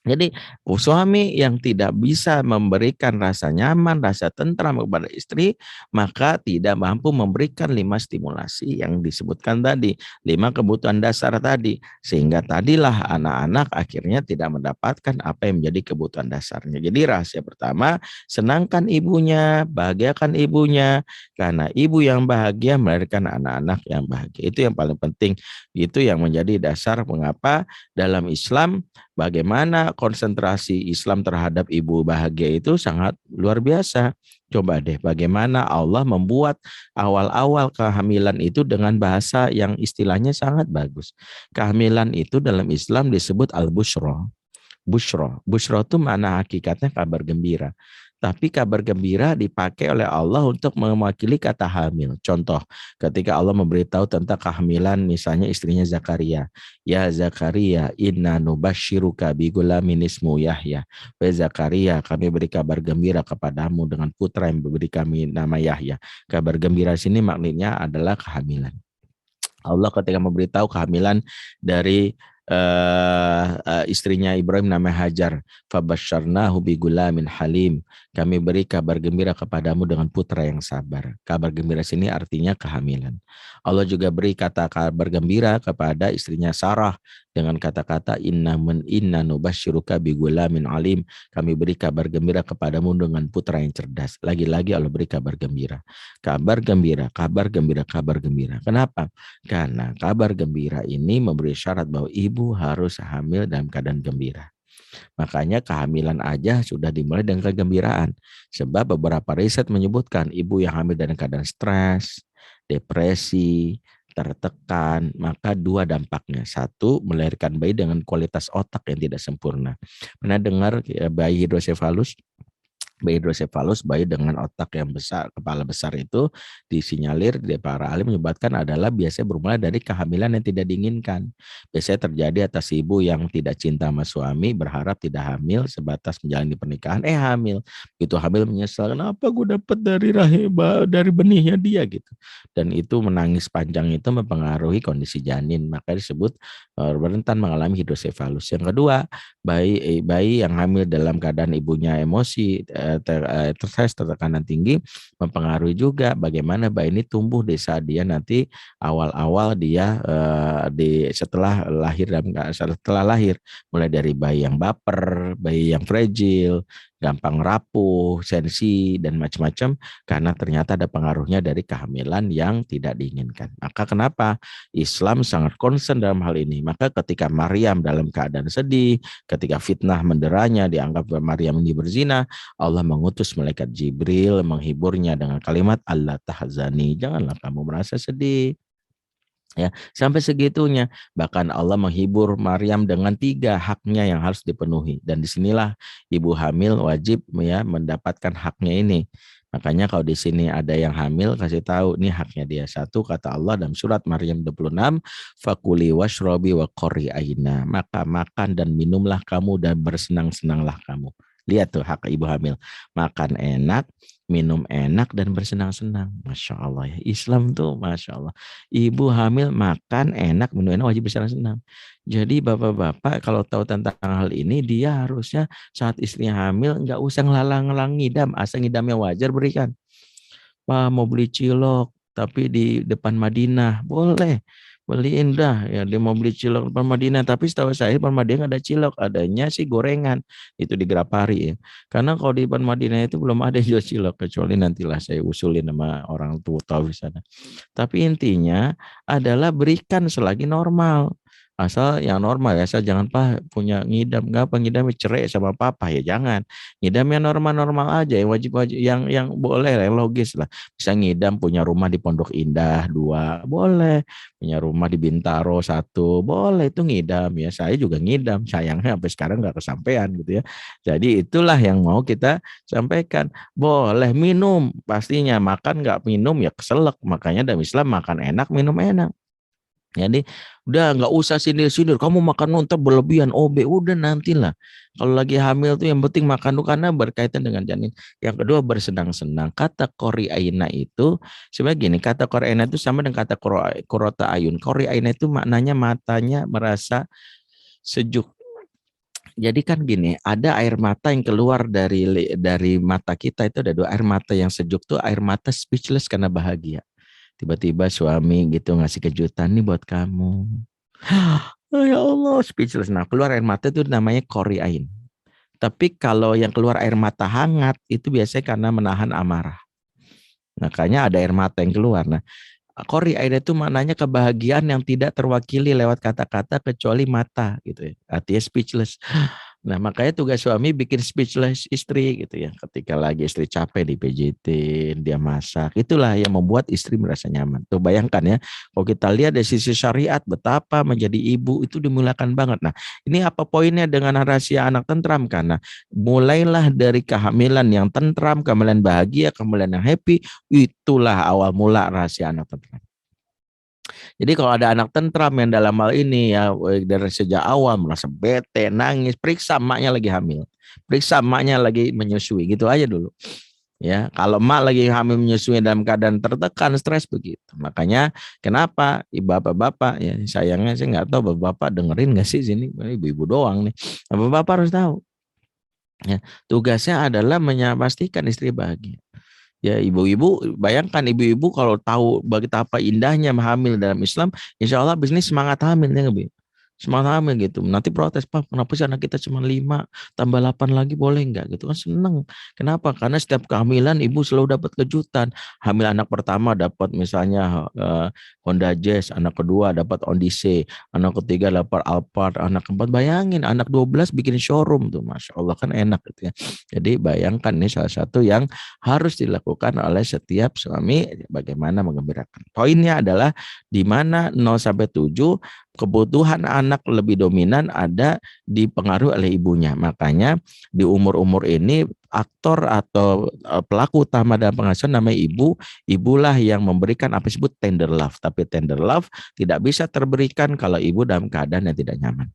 Jadi suami yang tidak bisa memberikan rasa nyaman, rasa tentram kepada istri, maka tidak mampu memberikan 5 stimulasi yang disebutkan tadi, 5 kebutuhan dasar tadi. Sehingga tadilah anak-anak akhirnya tidak mendapatkan apa yang menjadi kebutuhan dasarnya. Jadi rahasia pertama, senangkan ibunya, bahagiakan ibunya, karena ibu yang bahagia melahirkan anak-anak yang bahagia. Itu yang paling penting. Itu yang menjadi dasar mengapa dalam Islam bagaimana konsentrasi Islam terhadap ibu bahagia itu sangat luar biasa. Coba deh bagaimana Allah membuat awal-awal kehamilan itu dengan bahasa yang istilahnya sangat bagus. Kehamilan itu dalam Islam disebut al-bushra. Bushra itu mana hakikatnya kabar gembira. Tapi kabar gembira dipakai oleh Allah untuk mewakili kata hamil. Contoh, ketika Allah memberitahu tentang kehamilan misalnya istrinya Zakaria. Ya Zakaria, inna nubashiruka bigulamin ismu Yahya. Wahai Zakaria, kami beri kabar gembira kepadamu dengan putra yang diberi kami nama Yahya. Kabar gembira sini maknanya adalah kehamilan. Allah ketika memberitahu kehamilan dari istrinya Ibrahim namanya Hajar, fabasyarnahu bigulamin halim, kami beri kabar gembira kepadamu dengan putra yang sabar. Kabar gembira sini artinya kehamilan. Allah juga beri kata kabar gembira kepada istrinya Sarah dengan kata-kata inna nubasyiruka bigulamin alim, kami beri kabar gembira kepadamu dengan putra yang cerdas. Lagi-lagi Allah beri kabar gembira. Kabar gembira. Kenapa? Karena kabar gembira ini memberi syarat bahwa ibu harus hamil dalam keadaan gembira. Makanya kehamilan aja sudah dimulai dengan kegembiraan. Sebab beberapa riset menyebutkan ibu yang hamil dalam keadaan stres, depresi, tertekan, maka 2 dampaknya. 1, melahirkan bayi dengan kualitas otak yang tidak sempurna. Pernah dengar bayi hidrosefalus? Bayi hidrosefalus, bayi dengan otak yang besar, kepala besar itu disinyalir di para ahli menyebabkan adalah biasanya bermula dari kehamilan yang tidak diinginkan. Biasanya terjadi atas ibu yang tidak cinta sama suami, berharap tidak hamil, sebatas menjalani pernikahan, hamil. Begitu hamil menyesal, kenapa gue dapat dari benihnya dia gitu. Dan itu menangis panjang itu mempengaruhi kondisi janin, maka disebut rentan mengalami hidrosefalus. Yang kedua, bayi yang hamil dalam keadaan ibunya emosi, stres, tekanan tinggi mempengaruhi juga bagaimana bayi ini tumbuh di saat dia nanti awal-awal dia setelah lahir, mulai dari bayi yang baper, bayi yang fragile, gampang rapuh, sensi, dan macam-macam, karena ternyata ada pengaruhnya dari kehamilan yang tidak diinginkan. Maka kenapa Islam sangat concern dalam hal ini? Maka ketika Maryam dalam keadaan sedih, ketika fitnah menderanya, dianggap Maryam ini berzina, Allah mengutus malaikat Jibril menghiburnya dengan kalimat Allah tahzani, janganlah kamu merasa sedih. Ya, sampai segitunya. Bahkan Allah menghibur Maryam dengan 3 haknya yang harus dipenuhi, dan disinilah ibu hamil wajib ya mendapatkan haknya ini. Makanya kalau di sini ada yang hamil, kasih tahu ini haknya dia. 1, kata Allah dalam surat Maryam 26, fakuli washrobi wa qori aina, maka makan dan minumlah kamu dan bersenang-senanglah kamu. Lihat tuh hak ibu hamil, makan enak, minum enak, dan bersenang-senang. Masya Allah ya, Islam tuh Masya Allah. Ibu hamil makan enak, minum enak, wajib bersenang-senang. Jadi bapak-bapak kalau tahu tentang hal ini, dia harusnya saat istrinya hamil nggak usah ngelalang-ngelang ngidam, asal ngidamnya wajar berikan. Wah, mau beli cilok tapi di depan Madinah, boleh. Beliin dah ya, dia mau beli cilok depan Madinah, tapi setahu saya depan Madinah nggak ada cilok, adanya sih gorengan itu di Grapari ya. Karena kalau di depan Madinah itu belum ada yang jual cilok, kecuali nantilah saya usulin sama orang tua tahu di sana. Tapi intinya adalah berikan selagi normal. Asal yang normal ya, asal jangan punya ngidam, nggak apa ngidam cerai sama papa ya jangan. Ngidam yang normal-normal aja, yang wajib-wajib, yang boleh, yang logis lah. Bisa ngidam punya rumah di Pondok Indah 2, boleh. Punya rumah di Bintaro 1, boleh, itu ngidam ya. Saya juga ngidam, sayangnya sampai sekarang nggak kesampaian gitu ya. Jadi itulah yang mau kita sampaikan. Boleh minum, pastinya makan nggak minum ya keselak. Makanya dalam Islam makan enak, minum enak. Jadi udah nggak usah sindir-sindir, kamu makan nonton berlebihan, OB, udah nantilah. Kalau lagi hamil tuh yang penting makan dulu karena berkaitan dengan janin. Yang kedua bersenang-senang. Kata qori aina itu sebenarnya gini, kata qori aina itu sama dengan kata qurrata ayun. Qori aina itu maknanya matanya merasa sejuk. Jadi kan gini, ada air mata yang keluar dari mata kita, itu ada 2 air mata yang sejuk tuh, air mata speechless karena bahagia. Tiba-tiba suami gitu ngasih kejutan nih buat kamu. Ya Allah, speechless. Nah, keluar air mata itu namanya qori ain. Tapi kalau yang keluar air mata hangat itu biasanya karena menahan amarah. Makanya ada air mata yang keluar. Nah, qori ain itu maknanya kebahagiaan yang tidak terwakili lewat kata-kata kecuali mata gitu ya. Artinya speechless. Nah, makanya tugas suami bikin speechless istri gitu ya. Ketika lagi istri capek di PJT, dia masak. Itulah yang membuat istri merasa nyaman. Tuh bayangkan ya, kalau kita lihat dari sisi syariat, betapa menjadi ibu itu dimuliakan banget. Nah, ini apa poinnya dengan rahasia anak tentram? Karena mulailah dari kehamilan yang tentram, kehamilan bahagia, kehamilan yang happy, itulah awal mula rahasia anak tentram. Jadi kalau ada anak tentram yang dalam hal ini ya dari sejak awal merasa bete, nangis, periksa emaknya lagi hamil, periksa emaknya lagi menyusui, gitu aja dulu. Ya, kalau emak lagi hamil menyusui dalam keadaan tertekan, stres begitu. Makanya kenapa bapak-bapak ya, sayangnya saya nggak tahu bapak-bapak dengerin nggak sih sini, ibu-ibu doang nih. Bapak-bapak harus tahu. Ya, tugasnya adalah memastikan istri bahagia. Ya, ibu-ibu, bayangkan ibu-ibu kalau tahu betapa indahnya hamil dalam Islam, insya Allah bisnis semangat hamil ya, semangat hamil gitu. Nanti protes, Pak, kenapa sih anak kita cuma 5, tambah 8 lagi boleh enggak gitu kan, seneng. Kenapa? Karena setiap kehamilan ibu selalu dapat kejutan. Hamil anak pertama dapat misalnya Honda Jazz, anak kedua dapat Odyssey, anak ketiga dapat Alphard, anak keempat bayangin anak 12 bikin showroom tuh, Masya Allah kan enak gitu ya. Jadi bayangkan ini salah satu yang harus dilakukan oleh setiap suami, bagaimana menggembirakan. Poinnya adalah di mana 0-7 kebutuhan anak lebih dominan ada dipengaruhi oleh ibunya. Makanya di umur-umur ini aktor atau pelaku utama dalam pengasuhan namanya ibu. Ibulah yang memberikan apa disebut tender love. Tapi tender love tidak bisa terberikan kalau ibu dalam keadaan yang tidak nyaman.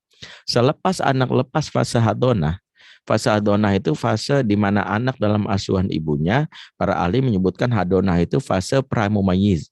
Selepas anak lepas fase hadonah, fase hadonah itu fase di mana anak dalam asuhan ibunya. Para ahli menyebutkan hadonah itu fase pramumayyiz.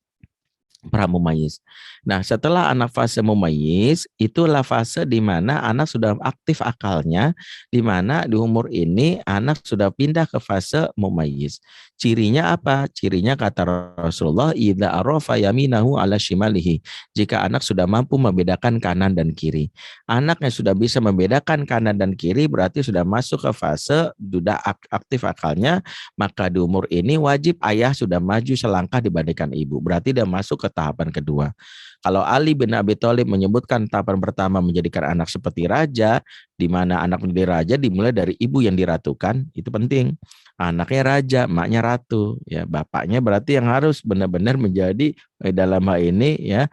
pramumayyiz. Nah, setelah anak fase mumayyiz, itulah fase di mana anak sudah aktif akalnya, di mana di umur ini anak sudah pindah ke fase mumayyiz. Cirinya apa? Cirinya kata Rasulullah, idza arafa yaminahu ala shimalihi. Jika anak sudah mampu membedakan kanan dan kiri. Anak yang sudah bisa membedakan kanan dan kiri berarti sudah masuk ke fase sudah aktif akalnya, maka di umur ini wajib ayah sudah maju selangkah dibandingkan ibu. Berarti dia masuk ke tahapan kedua. Kalau Ali bin Abi Thalib menyebutkan tahapan pertama menjadikan anak seperti raja, di mana anak menjadi raja dimulai dari ibu yang diratukan, itu penting. Anaknya raja, maknya ratu, ya bapaknya berarti yang harus benar-benar menjadi dalam hal ini ya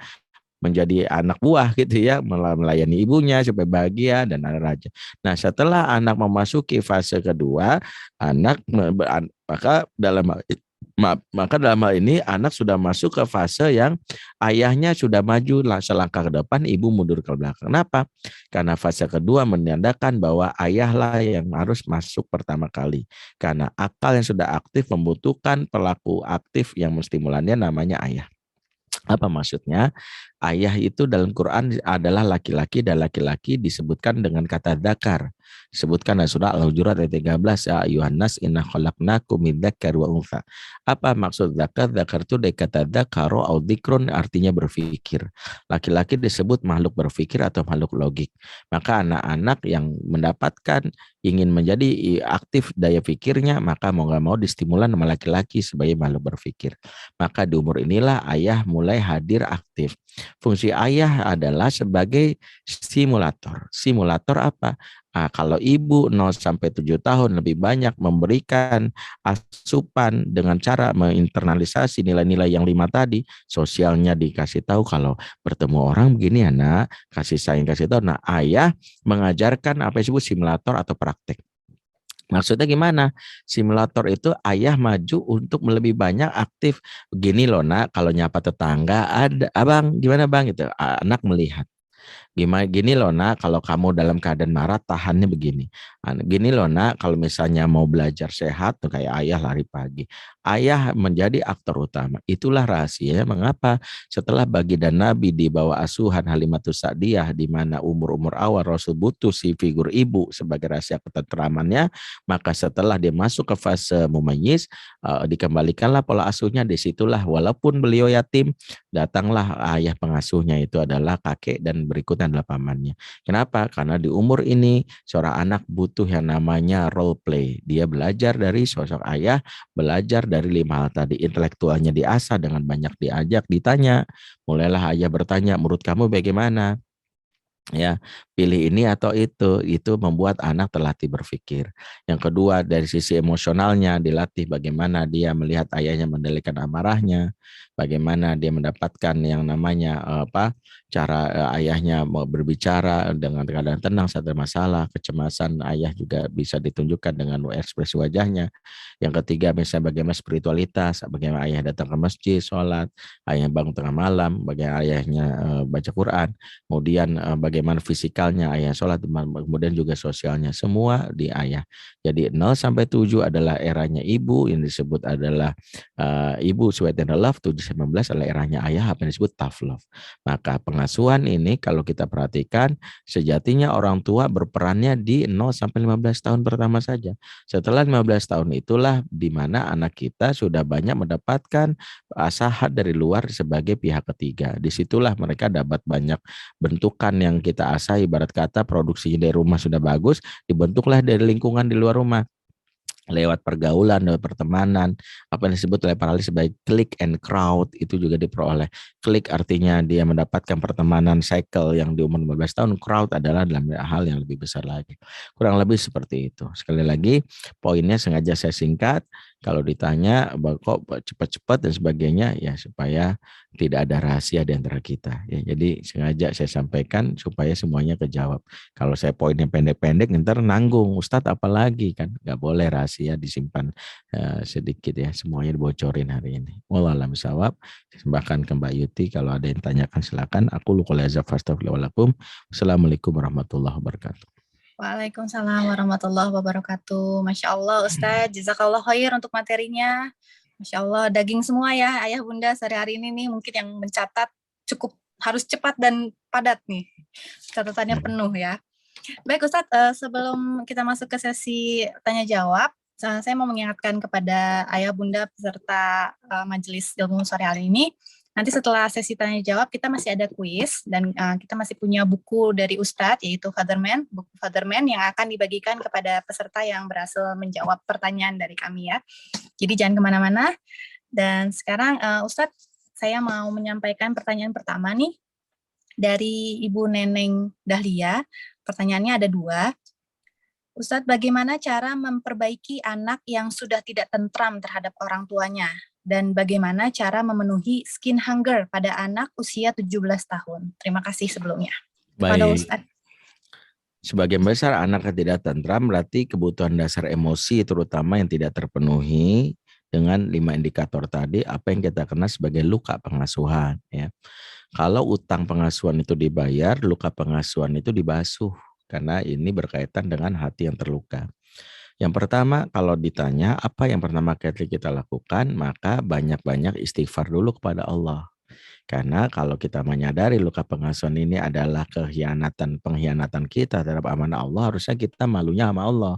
menjadi anak buah gitu ya, melayani ibunya supaya bahagia dan ada raja. Nah, setelah anak memasuki fase kedua, anak maka dalam hal ini anak sudah masuk ke fase yang ayahnya sudah maju selangkah ke depan, ibu mundur ke belakang. Kenapa? Karena fase kedua menandakan bahwa ayahlah yang harus masuk pertama kali. Karena akal yang sudah aktif membutuhkan pelaku aktif yang menstimulannya namanya ayah. Apa maksudnya? Ayah itu dalam Quran adalah laki-laki dan laki-laki disebutkan dengan kata dzakar. Disebutkan dalam surah Al-Hujurat ayat 13, ya ayuhan nas inna khalaqnakum min dzakar wa untha. Apa maksud dzakar? Dzakar itu dari kata dzakaru au dzikrun artinya berpikir. Laki-laki disebut makhluk berpikir atau makhluk logik. Maka anak-anak yang mendapatkan ingin menjadi aktif daya pikirnya, maka mau nggak mau distimulan sama laki-laki sebagai makhluk berpikir. Maka di umur inilah ayah mulai hadir aktif. Fungsi ayah adalah sebagai simulator. Simulator apa? Kalau ibu 0 sampai 7 tahun lebih banyak memberikan asupan dengan cara menginternalisasi nilai-nilai yang 5 tadi, sosialnya dikasih tahu kalau bertemu orang begini ya nak, kasih sayang kasih tahu. Nah, ayah mengajarkan apa yang disebut simulator atau praktek. Maksudnya gimana? Simulator itu ayah maju untuk lebih banyak aktif. Begini loh nak, kalau nyapa tetangga, ada abang gimana bang gitu. Anak melihat. Gini loh nak, kalau kamu dalam keadaan marah tahannya begini. Gini loh nak, kalau misalnya mau belajar sehat tuh kayak ayah lari pagi. Ayah menjadi aktor utama. Itulah rahasianya mengapa setelah baginda Nabi di bawah asuhan Halimatus Sa'diyah, di mana umur-umur awal Rasul butuh si figur ibu sebagai rahasia ketenteramannya, maka setelah dia masuk ke fase mumayyiz, dikembalikanlah pola asuhnya. Disitulah walaupun beliau yatim, datanglah ayah pengasuhnya, itu adalah kakek dan berikutnya adalah pamannya. Kenapa? Karena di umur ini seorang anak butuh yang namanya role play. Dia belajar dari sosok ayah, belajar dari 5 hal tadi. Intelektualnya diasah dengan banyak diajak, ditanya. Mulailah ayah bertanya, menurut kamu bagaimana? Ya, pilih ini atau itu membuat anak terlatih berpikir. Yang kedua, dari sisi emosionalnya dilatih bagaimana dia melihat ayahnya mengendalikan amarahnya, bagaimana dia mendapatkan yang namanya cara ayahnya mau berbicara dengan keadaan tenang saat ada masalah. Kecemasan ayah juga bisa ditunjukkan dengan ekspresi wajahnya. Yang ketiga, misalnya bagaimana spiritualitas, bagaimana ayah datang ke masjid, sholat, ayah bangun tengah malam, bagaimana ayahnya baca Quran, kemudian bagaimana fisikalnya ayah sholat, kemudian juga sosialnya, semua di ayah. Jadi 0 sampai 7 adalah eranya ibu, yang disebut adalah ibu sweet and love. 7-19 adalah eranya ayah, apa yang disebut tough love. Maka pengasuhan ini kalau kita perhatikan, sejatinya orang tua berperannya di 0 sampai 15 tahun pertama saja. Setelah 15 tahun itulah di mana anak kita sudah banyak mendapatkan asahat dari luar sebagai pihak ketiga. Disitulah mereka dapat banyak bentukan yang kita asah, ibarat kata produksinya dari rumah sudah bagus, dibentuklah dari lingkungan di luar rumah. Lewat pergaulan, lewat pertemanan, apa yang disebut oleh para ahli sebagai click and crowd, itu juga diperoleh. Click artinya dia mendapatkan pertemanan cycle yang di umur 15 tahun, crowd adalah dalam hal yang lebih besar lagi. Kurang lebih seperti itu. Sekali lagi, poinnya sengaja saya singkat. Kalau ditanya kok cepat-cepat dan sebagainya, ya supaya tidak ada rahasia di antara kita. Ya, jadi sengaja saya sampaikan supaya semuanya kejawab. Kalau saya poinnya pendek-pendek, ntar nanggung. Ustadz apalagi kan? Nggak boleh rahasia disimpan sedikit ya. Semuanya dibocorin hari ini. Wallahualam bishawab. Bahkan ke Mbak Yuti, kalau ada yang tanyakan silakan. Aku luqul azab fastaghfirullahaladzim. Wassalamualaikum warahmatullahi wabarakatuh. Waalaikumsalam warahmatullahi wabarakatuh. Masya Allah Ustadz, jazakallah khair untuk materinya. Masya Allah, daging semua ya Ayah Bunda sehari-hari ini nih, mungkin yang mencatat cukup harus cepat dan padat nih. Catatannya penuh ya. Baik Ustadz, sebelum kita masuk ke sesi tanya jawab, saya mau mengingatkan kepada Ayah Bunda peserta majelis ilmu sore hari ini. Nanti setelah sesi tanya jawab kita masih ada kuis dan kita masih punya buku dari Ustadz yaitu buku Fatherman yang akan dibagikan kepada peserta yang berhasil menjawab pertanyaan dari kami ya. Jadi jangan kemana-mana. Dan sekarang Ustadz, saya mau menyampaikan pertanyaan pertama nih dari Ibu Neneng Dahlia. Pertanyaannya ada 2. Ustadz, bagaimana cara memperbaiki anak yang sudah tidak tentram terhadap orang tuanya? Dan bagaimana cara memenuhi skin hunger pada anak usia 17 tahun? Terima kasih sebelumnya. Kepada Baik. Ustadz. Sebagian besar anak yang tidak tentram berarti kebutuhan dasar emosi terutama yang tidak terpenuhi dengan 5 indikator tadi, apa yang kita kenal sebagai luka pengasuhan ya. Kalau utang pengasuhan itu dibayar, luka pengasuhan itu dibasuh karena ini berkaitan dengan hati yang terluka. Yang pertama, kalau ditanya apa yang pertama kali kita lakukan, maka banyak-banyak istighfar dulu kepada Allah. Karena kalau kita menyadari luka pengasuhan ini adalah pengkhianatan kita terhadap amanah Allah, harusnya kita malunya sama Allah.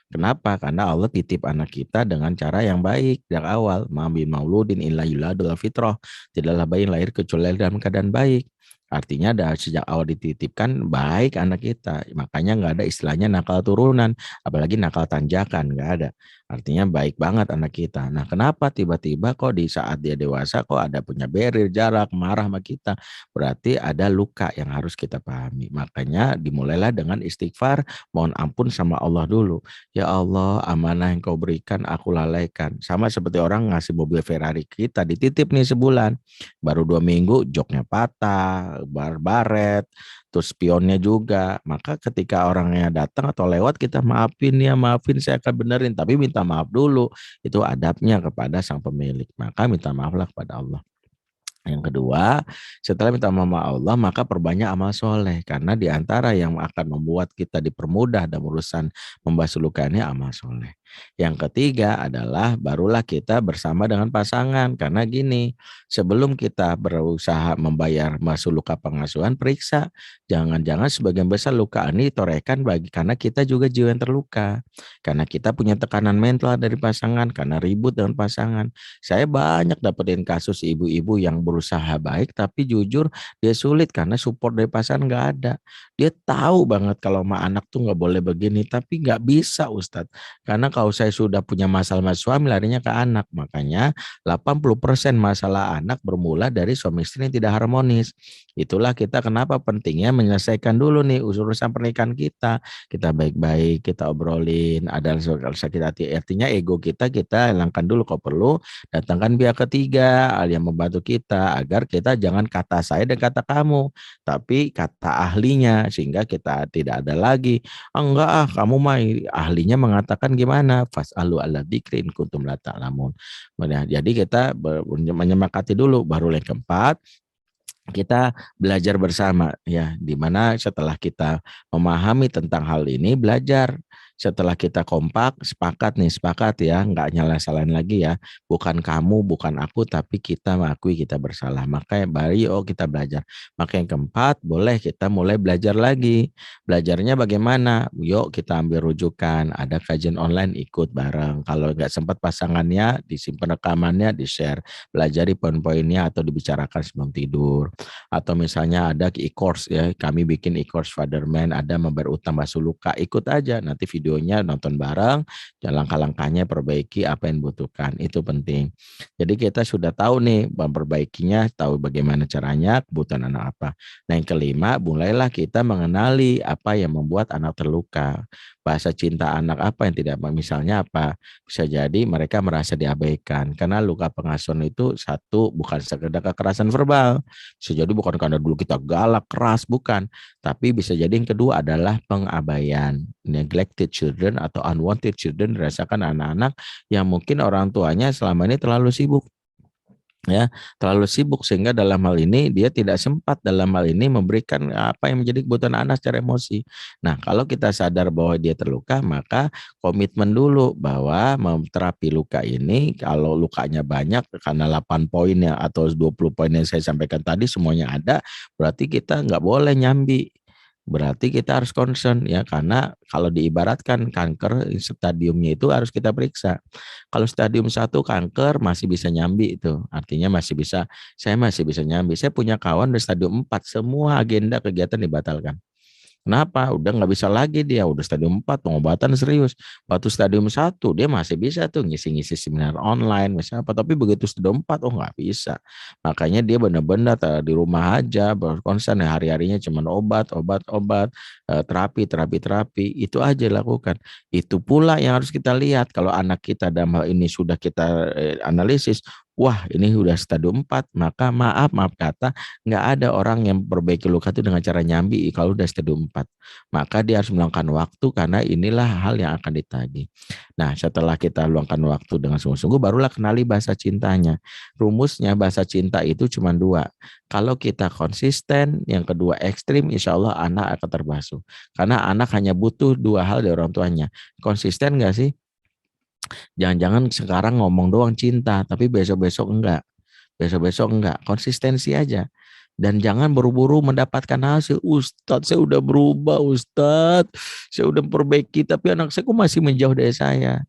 Kenapa? Karena Allah titip anak kita dengan cara yang baik dari awal. Ma min mauludin illa yuladul fitrah. Tidaklah bayi lahir kecuali dalam keadaan baik. Artinya sejak awal dititipkan baik anak kita. Makanya nggak ada istilahnya nakal turunan, apalagi nakal tanjakan, nggak ada. Artinya baik banget anak kita. Nah, kenapa tiba-tiba kok di saat dia dewasa kok ada punya barrier, jarak, marah sama kita? Berarti ada luka yang harus kita pahami. Makanya dimulailah dengan istighfar, mohon ampun sama Allah dulu. Ya Allah, amanah yang kau berikan aku lalaikan. Sama seperti orang ngasih mobil Ferrari kita dititip nih sebulan. Baru 2 minggu joknya patah, baret, terus spionnya juga. Maka ketika orangnya datang atau lewat kita maafin ya, maafin saya akan benerin. Tapi minta maaf dulu. Itu adabnya kepada sang pemilik. Maka minta maaflah kepada Allah. Yang kedua, setelah minta maaf Allah, maka perbanyak amal soleh. Karena diantara yang akan membuat kita dipermudah dalam urusan membasuh luka ini amal soleh. Yang ketiga adalah barulah kita bersama dengan pasangan. Karena gini, sebelum kita berusaha membayar basuh luka pengasuhan, periksa. Jangan-jangan sebagian besar luka ini torekan karena kita juga jiwa yang terluka. Karena kita punya tekanan mental dari pasangan, karena ribut dengan pasangan. Saya banyak dapetin kasus ibu-ibu yang berusaha baik tapi jujur dia sulit karena support dari pasangan nggak ada. Dia tahu banget kalau sama anak tuh nggak boleh begini tapi nggak bisa Ustadz. Karena kalau saya sudah punya masalah sama suami larinya ke anak. Makanya 80% masalah anak bermula dari suami istri yang tidak harmonis. Itulah kita kenapa pentingnya menyelesaikan dulu nih urusan pernikahan kita. Kita baik-baik, kita obrolin, ada sakit hati. Artinya ego kita hilangkan dulu kalau perlu. Datangkan pihak ketiga yang membantu kita agar kita jangan kata saya dan kata kamu, tapi kata ahlinya sehingga kita tidak ada lagi enggak kamu mah ahlinya mengatakan gimana fasalu ala dzikri in kuntum la ta'lamun. Jadi kita menyepakati dulu baru yang keempat kita belajar bersama ya, dimana setelah kita memahami tentang hal ini belajar. Setelah kita kompak, sepakat ya, nggak nyala-salahin lagi ya. Bukan kamu, bukan aku, tapi kita mengakui kita bersalah. Maka baru kita belajar. Maka yang keempat, boleh kita mulai belajar lagi. Belajarnya bagaimana? Yuk kita ambil rujukan. Ada kajian online, ikut bareng. Kalau nggak sempat pasangannya, disimpan rekamannya, di-share. Pelajari poin-poinnya atau dibicarakan sebelum tidur. Atau misalnya ada e-course ya, kami bikin e-course Fatherman, ada membayar utang basuh luka, ikut aja nanti videonya nonton bareng, langkah-langkahnya perbaiki apa yang dibutuhkan, itu penting. Jadi kita sudah tahu nih memperbaikinya, tahu bagaimana caranya, kebutuhan anak apa. Nah yang kelima, mulailah kita mengenali apa yang membuat anak terluka. Bahasa cinta anak apa yang tidak, misalnya apa, bisa jadi mereka merasa diabaikan karena luka pengasuhan itu satu bukan sekedar kekerasan verbal, bisa jadi bukan karena dulu kita galak keras, bukan, tapi bisa jadi yang kedua adalah pengabaian, neglected children atau unwanted children dirasakan anak-anak yang mungkin orang tuanya selama ini terlalu sibuk ya, terlalu sibuk sehingga dalam hal ini dia tidak sempat dalam hal ini memberikan apa yang menjadi kebutuhan anak secara emosi. Nah, kalau kita sadar bahwa dia terluka, maka komitmen dulu bahwa terapi luka ini kalau lukanya banyak karena 8 poin ya atau 20 poin yang saya sampaikan tadi semuanya ada, berarti kita nggak boleh nyambi. Berarti kita harus concern ya, karena kalau diibaratkan kanker stadiumnya itu harus kita periksa. Kalau stadium 1 kanker masih bisa nyambi itu, artinya saya masih bisa nyambi. Saya punya kawan di stadium 4 semua agenda kegiatan dibatalkan. Kenapa? Udah nggak bisa lagi dia, udah stadium 4 pengobatan serius. Waktu stadium 1 dia masih bisa tuh ngisi-ngisi seminar online misalnya apa, tapi begitu stadium 4 nggak bisa. Makanya dia benar-benar di rumah aja berkonsen ya, hari-harinya cuma obat, terapi, itu aja lakukan. Itu pula yang harus kita lihat kalau anak kita dalam hal ini sudah kita analisis, wah ini udah stadium 4, maka maaf kata nggak ada orang yang perbaiki luka itu dengan cara nyambi kalau udah stadium 4. Maka dia harus meluangkan waktu karena inilah hal yang akan ditagih. Nah, setelah kita luangkan waktu dengan sungguh-sungguh, barulah kenali bahasa cintanya. Rumusnya bahasa cinta itu cuma 2. Kalau kita konsisten, yang kedua ekstrim, insya Allah anak akan terbasuh. Karena anak hanya butuh 2 hal dari orang tuanya. Konsisten nggak sih? Jangan-jangan sekarang ngomong doang cinta, tapi besok-besok enggak. Besok-besok enggak, konsistensi aja. Dan jangan buru-buru mendapatkan hasil. Ustadz, saya udah berubah, Ustadz. Saya udah perbaiki, tapi anak saya kok masih menjauh dari saya.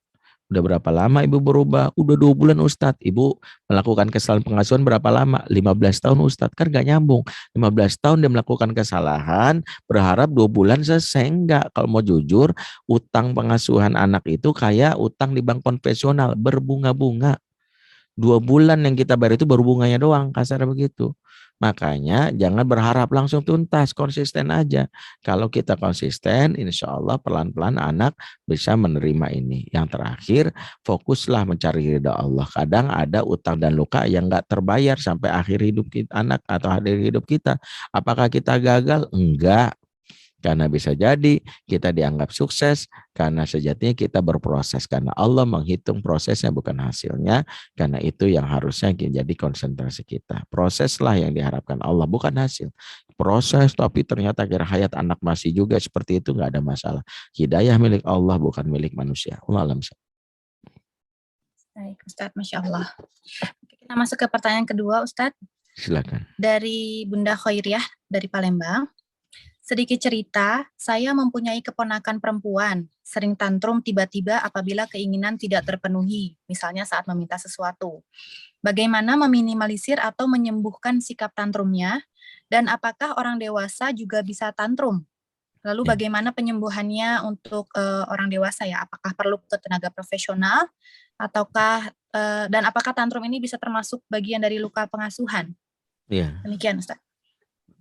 Udah berapa lama ibu berubah? Udah 2 bulan Ustadz. Ibu melakukan kesalahan pengasuhan berapa lama? 15 tahun Ustadz. Kan gak nyambung. 15 tahun dia melakukan kesalahan, berharap 2 bulan selesai. Enggak. Kalau mau jujur, utang pengasuhan anak itu kayak utang di bank konvensional, berbunga-bunga. 2 bulan yang kita bayar itu baru bunganya doang, kasar begitu. Makanya jangan berharap langsung tuntas, konsisten aja. Kalau kita konsisten, insya Allah pelan-pelan anak bisa menerima ini. Yang terakhir, fokuslah mencari ridha Allah. Kadang ada utang dan luka yang nggak terbayar sampai akhir hidup kita, anak atau akhir hidup kita. Apakah kita gagal? Enggak. Karena bisa jadi kita dianggap sukses karena sejatinya kita berproses. Karena Allah menghitung prosesnya bukan hasilnya. Karena itu yang harusnya jadi konsentrasi kita. Proseslah yang diharapkan Allah, bukan hasil. Proses tapi ternyata kira hayat anak masih juga seperti itu, nggak ada masalah. Hidayah milik Allah bukan milik manusia. Allah alam. Baik, Ustadz, Masya Allah. Kita masuk ke pertanyaan kedua, Ustadz. Silakan. Dari Bunda Khairiah dari Palembang. Sedikit cerita, saya mempunyai keponakan perempuan, sering tantrum tiba-tiba apabila keinginan tidak terpenuhi, misalnya saat meminta sesuatu. Bagaimana meminimalisir atau menyembuhkan sikap tantrumnya, dan apakah orang dewasa juga bisa tantrum? Lalu bagaimana penyembuhannya untuk orang dewasa ya? Apakah perlu ke tenaga profesional, ataukah dan apakah tantrum ini bisa termasuk bagian dari luka pengasuhan? Iya. Demikian, Ustaz.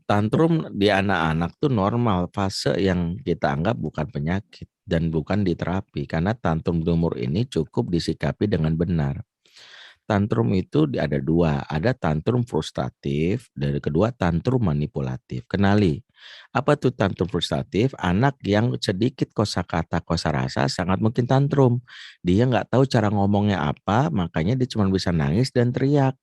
Tantrum di anak-anak tuh normal, fase yang kita anggap bukan penyakit dan bukan diterapi, karena tantrum di umur ini cukup disikapi dengan benar. Tantrum itu ada 2, ada tantrum frustratif, dan kedua tantrum manipulatif. Kenali, apa tuh tantrum frustratif? Anak yang sedikit kosakata kosarasa sangat mungkin tantrum. Dia nggak tahu cara ngomongnya apa, makanya dia cuma bisa nangis dan teriak.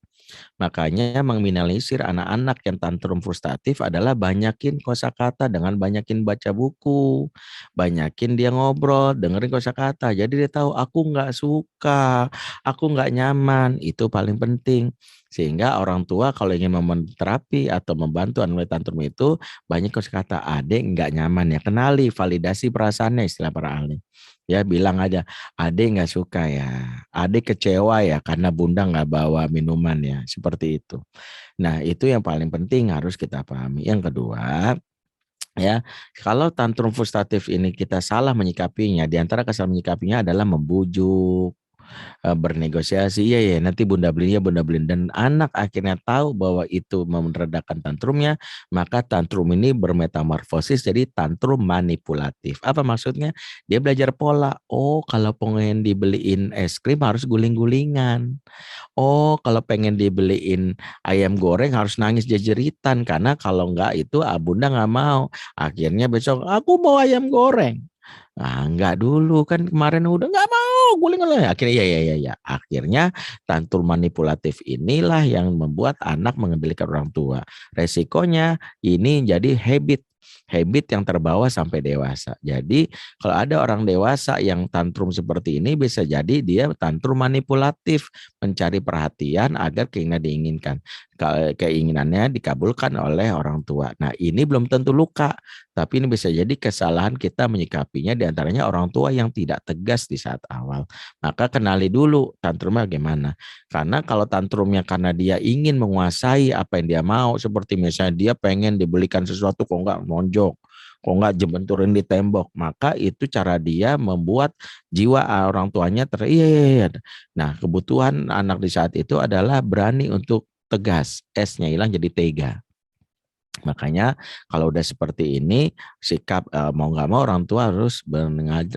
Makanya meminimalisir anak-anak yang tantrum frustratif adalah banyakin kosakata dengan banyakin baca buku, banyakin dia ngobrol, dengerin kosakata. Jadi dia tahu aku nggak suka, aku nggak nyaman, itu paling penting. Sehingga orang tua kalau ingin menterapi atau membantu anak tantrum itu banyak kosakata, adek nggak nyaman ya, kenali, validasi perasaannya istilah para ahli. Ya bilang aja, adek nggak suka ya, adek kecewa ya karena bunda nggak bawa minuman ya, seperti itu. Nah itu yang paling penting harus kita pahami. Yang kedua, ya kalau tantrum frustratif ini kita salah menyikapinya, diantara kesalahan menyikapinya adalah membujuk, bernegosiasi, iya ya nanti bunda beliin, dan anak akhirnya tahu bahwa itu meredakan tantrumnya, maka tantrum ini bermetamorfosis jadi tantrum manipulatif. Apa maksudnya? Dia belajar pola. Oh kalau pengen dibeliin es krim harus guling-gulingan. Oh kalau pengen dibeliin ayam goreng harus nangis jejeritan, karena kalau enggak itu bunda nggak mau. Akhirnya besok aku mau ayam goreng. Ah, enggak dulu kan kemarin udah nggak mau guling-guling. Akhirnya ya. Akhirnya tantrum manipulatif inilah yang membuat anak mengendalikan orang tua. Resikonya ini jadi habit yang terbawa sampai dewasa. Jadi kalau ada orang dewasa yang tantrum seperti ini bisa jadi dia tantrum manipulatif, mencari perhatian agar keinginannya dikabulkan oleh orang tua. Nah, ini belum tentu luka, tapi ini bisa jadi kesalahan kita menyikapinya, diantaranya orang tua yang tidak tegas di saat awal. Maka kenali dulu tantrumnya bagaimana. Karena kalau tantrumnya karena dia ingin menguasai apa yang dia mau, seperti misalnya dia pengen dibelikan sesuatu kok nggak nonjok, kok nggak jebenturin di tembok, maka itu cara dia membuat jiwa orang tuanya iya. Nah, kebutuhan anak di saat itu adalah berani untuk tegas, S-nya hilang jadi tega. Makanya kalau udah seperti ini sikap mau nggak mau orang tua harus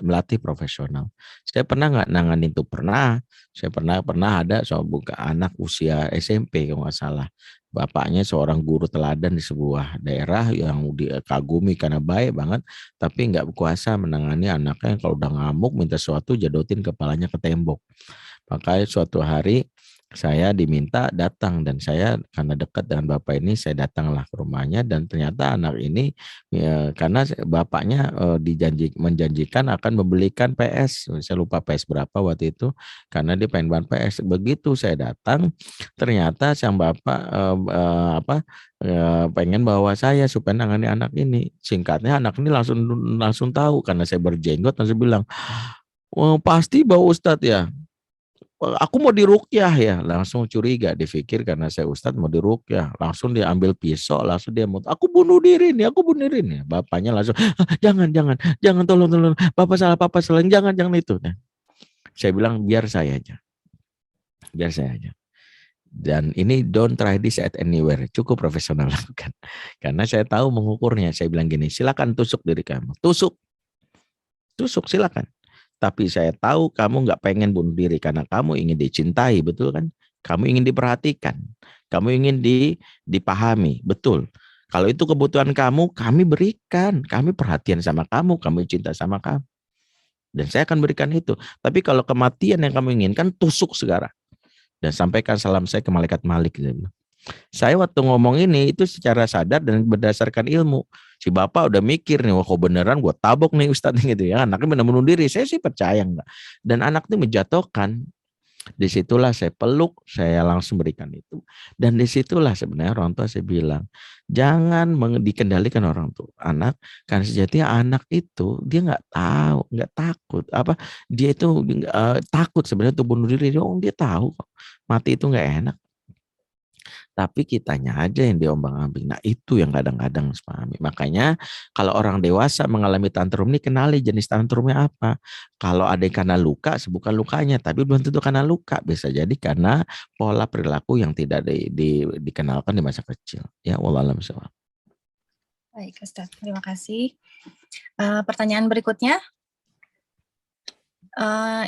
melatih profesional. Saya pernah nggak nanganin itu pernah. Saya pernah ada buka anak usia SMP kalau nggak salah. Bapaknya seorang guru teladan di sebuah daerah yang dikagumi karena baik banget, tapi nggak kuasa menangani anaknya yang kalau udah ngamuk minta sesuatu jadotin kepalanya ke tembok. Makanya suatu hari saya diminta datang dan saya karena dekat dengan bapak ini saya datanglah ke rumahnya dan ternyata anak ini ya, karena bapaknya menjanjikan akan membelikan PS, saya lupa PS berapa waktu itu karena dia pengen ban PS. Begitu saya datang ternyata sang bapak pengen bawa saya supaya nangani anak ini. Singkatnya anak ini langsung tahu karena saya berjenggot langsung bilang, "Oh, pasti bau Ustadz ya. Aku mau diruqyah ya." Langsung curiga, dipikir karena saya ustadz mau diruqyah, langsung dia ambil pisau, langsung dia mau, aku bunuh diri nih. Bapaknya langsung, jangan, tolong, papa salah, jangan itu. Nah, saya bilang biar saya aja. Dan ini don't try this at anywhere, cukup profesional lakukan. Karena saya tahu mengukurnya. Saya bilang gini, silakan tusuk diri kamu, tusuk silakan. Tapi saya tahu kamu nggak pengen bunuh diri karena kamu ingin dicintai, betul kan? Kamu ingin diperhatikan, kamu ingin dipahami, betul. Kalau itu kebutuhan kamu, kami berikan, kami perhatian sama kamu, kami cinta sama kamu. Dan saya akan berikan itu. Tapi kalau kematian yang kamu inginkan, tusuk sekarang. Dan sampaikan salam saya ke malaikat Malik. Saya waktu ngomong ini itu secara sadar dan berdasarkan ilmu. Si bapak udah mikir nih, wah kok beneran gue tabok nih Ustadz gitu ya. Anaknya benar bunuh diri. Saya sih percaya enggak. Dan anak itu menjatuhkan. Disitulah saya peluk, saya langsung berikan itu. Dan disitulah sebenarnya orang tua saya bilang, jangan dikendalikan orang tua anak, karena sejatinya anak itu dia nggak tahu, nggak takut. Dia itu takut sebenarnya untuk bunuh diri. Dia tahu kok mati itu nggak enak. Tapi kitanya aja yang diombang-ambing. Nah, itu yang kadang-kadang sepahami. Makanya kalau orang dewasa mengalami tantrum ini, kenali jenis tantrumnya apa. Kalau ada karena luka, sebutkan lukanya. Tapi belum tentu karena luka. Bisa jadi karena pola perilaku yang tidak dikenalkan di masa kecil. Ya, wallahualam bishawab. Baik, Ustaz. Terima kasih. Pertanyaan berikutnya.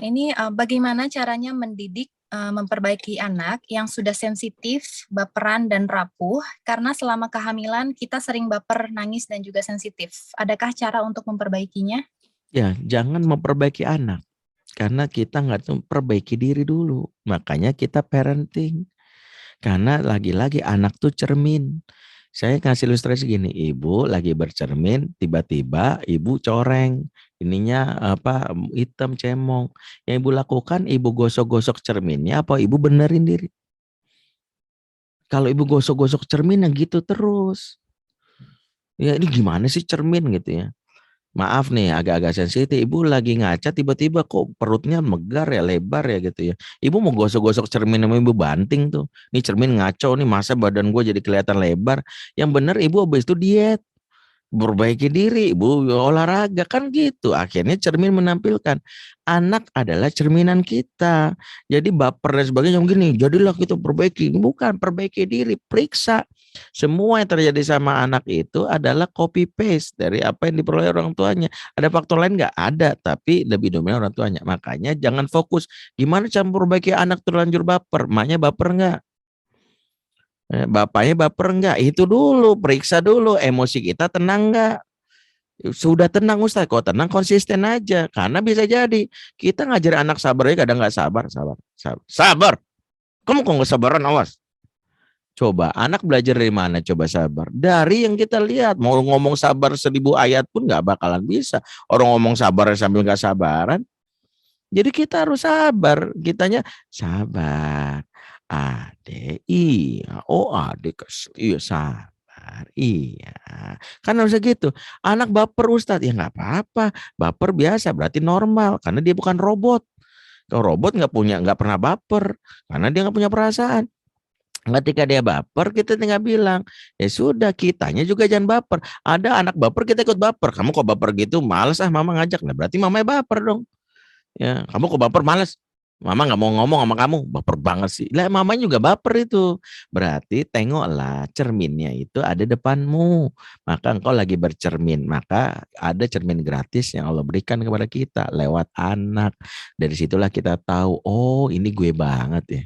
Ini bagaimana caranya mendidik memperbaiki anak yang sudah sensitif, baperan, dan rapuh, karena selama kehamilan kita sering baper, nangis, dan juga sensitif. Adakah cara untuk memperbaikinya? Ya, jangan memperbaiki anak, karena kita nggak perbaiki diri dulu. Makanya kita parenting. Karena lagi-lagi anak tuh cermin. Saya kasih ilustrasi gini, ibu lagi bercermin, tiba-tiba ibu coreng, ininya hitam cemong. Yang ibu lakukan, ibu gosok-gosok cerminnya, apa ibu benerin diri? Kalau ibu gosok-gosok cermin yang gitu terus, ya ini gimana sih cermin gitu ya? Maaf nih, agak-agak sensitif. Ibu lagi ngaca, tiba-tiba kok perutnya megar ya, lebar ya gitu ya. Ibu mau gosok-gosok cermin sama ibu banting tuh. Nih cermin ngaco nih, masa badan gue jadi kelihatan lebar. Yang bener ibu habis itu diet. Berbaiki diri, ibu olahraga, kan gitu. Akhirnya cermin menampilkan. Anak adalah cerminan kita. Jadi baper dan sebagainya begini, jadilah kita perbaiki. Bukan, perbaiki diri, periksa. Semua yang terjadi sama anak itu adalah copy paste dari apa yang diperoleh orang tuanya. Ada faktor lain nggak? Ada, tapi lebih dominan orang tuanya. Makanya jangan fokus gimana cara memperbaiki anak terlanjur baper. Emaknya baper nggak? Bapaknya baper nggak? Itu dulu, periksa dulu emosi kita tenang nggak? Sudah tenang Ustaz, kok tenang konsisten aja. Karena bisa jadi kita ngajar anak sabarnya kadang nggak sabar, sabar. Kamu kok nggak sabaran, awas. Coba anak belajar dari mana coba sabar? Dari yang kita lihat. Mau ngomong sabar 1000 ayat pun nggak bakalan bisa. Orang ngomong sabar sambil nggak sabaran. Jadi kita harus sabar. Kitanya sabar. Adek, iya. Oh adek, iya sabar. Iya. Kan harusnya gitu. Anak baper Ustadz, ya nggak apa-apa. Baper biasa, berarti normal. Karena dia bukan robot. Kalau robot nggak pernah baper. Karena dia nggak punya perasaan. Ketika dia baper, kita tinggal bilang, ya sudah, kitanya juga jangan baper. Ada anak baper, kita ikut baper. Kamu kok baper gitu, males mama ngajak. Nah, berarti mamanya baper dong. Ya, kamu kok baper, males. Mama nggak mau ngomong sama kamu, baper banget sih. Lah, mamanya juga baper itu. Berarti tengoklah cerminnya itu ada depanmu. Maka engkau lagi bercermin. Maka ada cermin gratis yang Allah berikan kepada kita lewat anak. Dari situlah kita tahu, oh ini gue banget ya.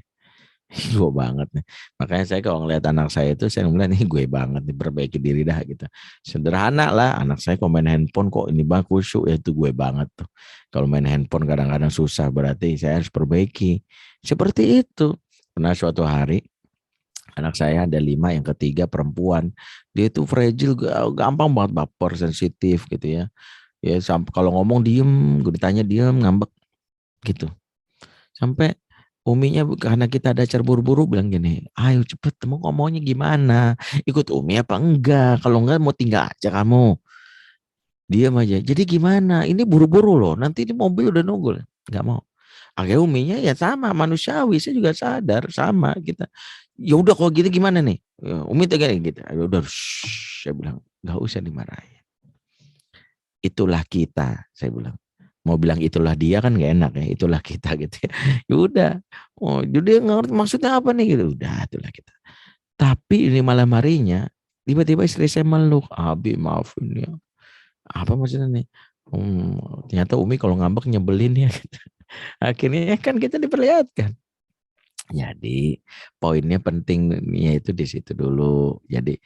Gue banget nih. Makanya saya kalau ngeliat anak saya itu saya bilang nih gue banget nih, perbaiki diri dah gitu. Sederhana lah, anak saya kalau main handphone kok ini bang khusyuk, ya itu gue banget tuh. Kalau main handphone kadang-kadang susah, berarti saya harus perbaiki. Seperti itu. Pernah suatu hari anak saya ada 5, yang ketiga perempuan. Dia itu fragile, gampang banget baper, sensitif gitu ya. Ya sampai kalau ngomong diem, gue ditanya diem, ngambek gitu. Sampai Uminya karena kita ada acara buru-buru bilang gini, ayo cepet kamu ngomongnya gimana, ikut Umi apa enggak, kalau enggak mau tinggal aja kamu, diam aja. Jadi gimana, ini buru-buru loh, nanti ini mobil udah nunggu, nggak mau. Akhirnya Uminya ya sama, manusiawi, saya juga sadar sama kita. Ya udah kalau gitu gimana nih, ya, Umi tuh gini gitu, ya udah, saya bilang nggak usah dimarahin. Itulah kita, saya bilang. Mau bilang itulah dia kan gak enak ya, itulah kita gitu ya. Ya udah, oh jadi nggak ngerti maksudnya apa nih gitu. Udah, itulah kita. Tapi ini malam harinya tiba-tiba istri saya meluk, Abi maafin ya. Apa maksudnya nih? Ternyata Umi kalau ngambek nyebelin ya. Gitu. Akhirnya kan kita diperlihatkan. Jadi poinnya pentingnya itu di situ dulu. Jadi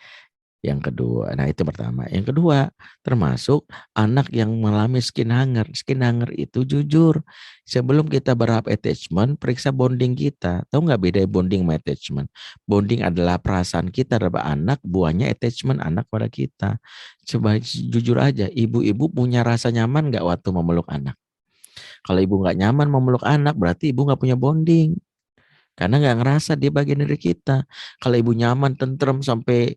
yang kedua, nah itu pertama. Yang kedua, termasuk anak yang mengalami skin hunger. Skin hunger itu jujur. Sebelum kita berharap attachment, periksa bonding kita. Tahu nggak beda bonding sama attachment? Bonding adalah perasaan kita terhadap anak, buahnya attachment anak pada kita. Coba jujur aja, ibu-ibu punya rasa nyaman nggak waktu memeluk anak? Kalau ibu nggak nyaman memeluk anak, berarti ibu nggak punya bonding. Karena nggak ngerasa dia bagian dari kita. Kalau ibu nyaman, tentrem sampai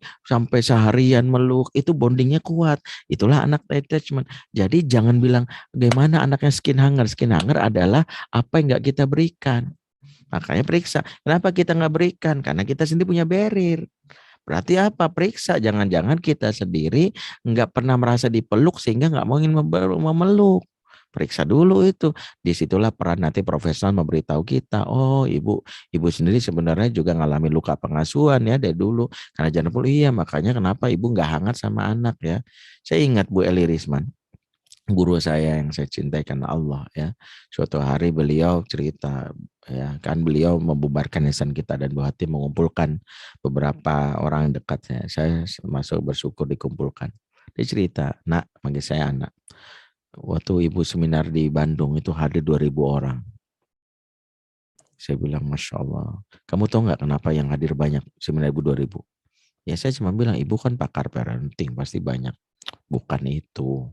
seharian meluk, itu bondingnya kuat. Itulah anak attachment. Jadi jangan bilang bagaimana anaknya skin hunger. Skin hunger adalah apa yang nggak kita berikan. Makanya periksa. Kenapa kita nggak berikan? Karena kita sendiri punya barrier. Berarti apa? Periksa. Jangan-jangan kita sendiri nggak pernah merasa dipeluk sehingga nggak mau ingin memeluk. Periksa dulu itu. Disitulah peran nanti profesional memberitahu kita, oh ibu sendiri sebenarnya juga ngalami luka pengasuhan ya dari dulu. Karena jangan perlu, iya makanya kenapa ibu nggak hangat sama anak ya. Saya ingat Bu Eli Risman, guru saya yang saya cintai karena Allah ya. Suatu hari beliau cerita ya, kan beliau membubarkan yayasan kita dan Bu Hati mengumpulkan beberapa orang dekat saya masuk bersyukur dikumpulkan. Dia cerita, nak, manggil saya anak. Waktu ibu seminar di Bandung itu hadir 2.000 orang. Saya bilang, Masya Allah. Kamu tahu nggak kenapa yang hadir banyak seminar ibu 2.000? Ya saya cuma bilang, ibu kan pakar parenting, pasti banyak. Bukan itu.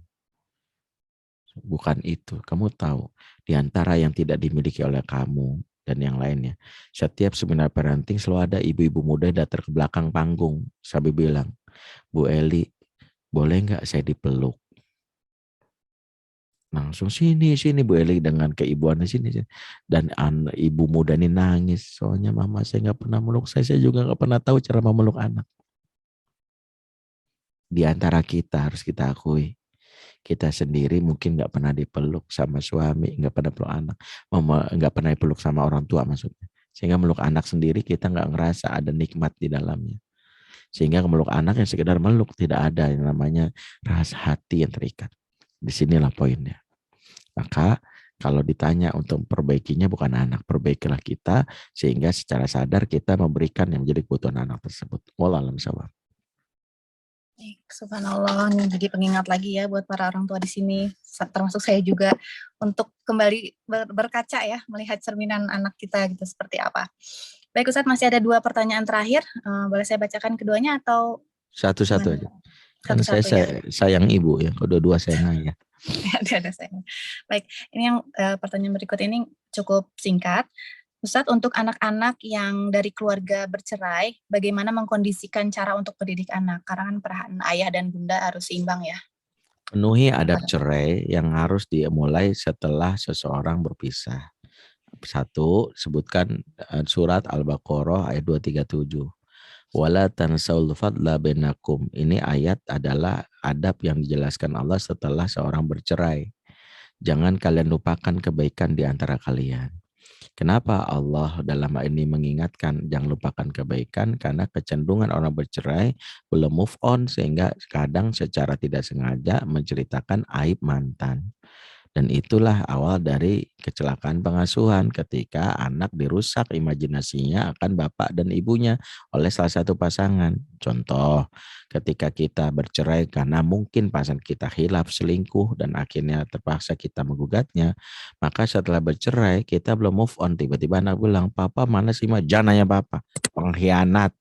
Bukan itu. Kamu tahu, di antara yang tidak dimiliki oleh kamu dan yang lainnya, setiap seminar parenting selalu ada ibu-ibu muda datang ke belakang panggung. Sambil bilang, Bu Eli, boleh nggak saya dipeluk? Langsung sini Bu Eli dengan keibuannya sini. Dan ibu muda ini nangis. Soalnya mama saya nggak pernah meluk saya juga nggak pernah tahu cara memeluk anak. Di antara kita harus kita akui. Kita sendiri mungkin nggak pernah dipeluk sama suami, nggak pernah peluk anak. Nggak pernah dipeluk sama orang tua maksudnya. Sehingga meluk anak sendiri kita nggak ngerasa ada nikmat di dalamnya. Sehingga meluk anak yang sekedar meluk, tidak ada yang namanya rasa hati yang terikat. Disinilah poinnya. Maka kalau ditanya untuk perbaikinya bukan anak, perbaikilah kita sehingga secara sadar kita memberikan yang menjadi kebutuhan anak tersebut. Wallahu a'lam bishawab. Subhanallah, nih jadi pengingat lagi ya buat para orang tua di sini, termasuk saya juga, untuk kembali berkaca ya, melihat cerminan anak kita gitu seperti apa. Baik Ustadz, masih ada 2 pertanyaan terakhir, boleh saya bacakan keduanya atau Satu-satu gimana? aja. Kan saya, Satu-satu ya. sayang ibu ya, kedua-dua sayang ayah. Ada saya. Baik, ini yang pertanyaan berikut ini cukup singkat. Ustadz, untuk anak-anak yang dari keluarga bercerai, bagaimana mengkondisikan cara untuk mendidik anak? Karena kan peran ayah dan bunda harus seimbang ya. Penuhi adab cerai yang harus dimulai setelah seseorang berpisah. 1, sebutkan surat Al-Baqarah ayat 237. Wala tansaul fadla bainakum. Ini ayat adalah adab yang dijelaskan Allah setelah seorang bercerai. Jangan kalian lupakan kebaikan di antara kalian. Kenapa Allah dalam hal ini mengingatkan jangan lupakan kebaikan? Karena kecenderungan orang bercerai belum move on sehingga kadang secara tidak sengaja menceritakan aib mantan. Dan itulah awal dari kecelakaan pengasuhan ketika anak dirusak imajinasinya akan bapak dan ibunya oleh salah satu pasangan. Contoh, ketika kita bercerai karena mungkin pasangan kita khilaf, selingkuh, dan akhirnya terpaksa kita menggugatnya, maka setelah bercerai kita belum move on. Tiba-tiba anak bilang, papa mana sih ma? Jangan nanya papa, pengkhianat.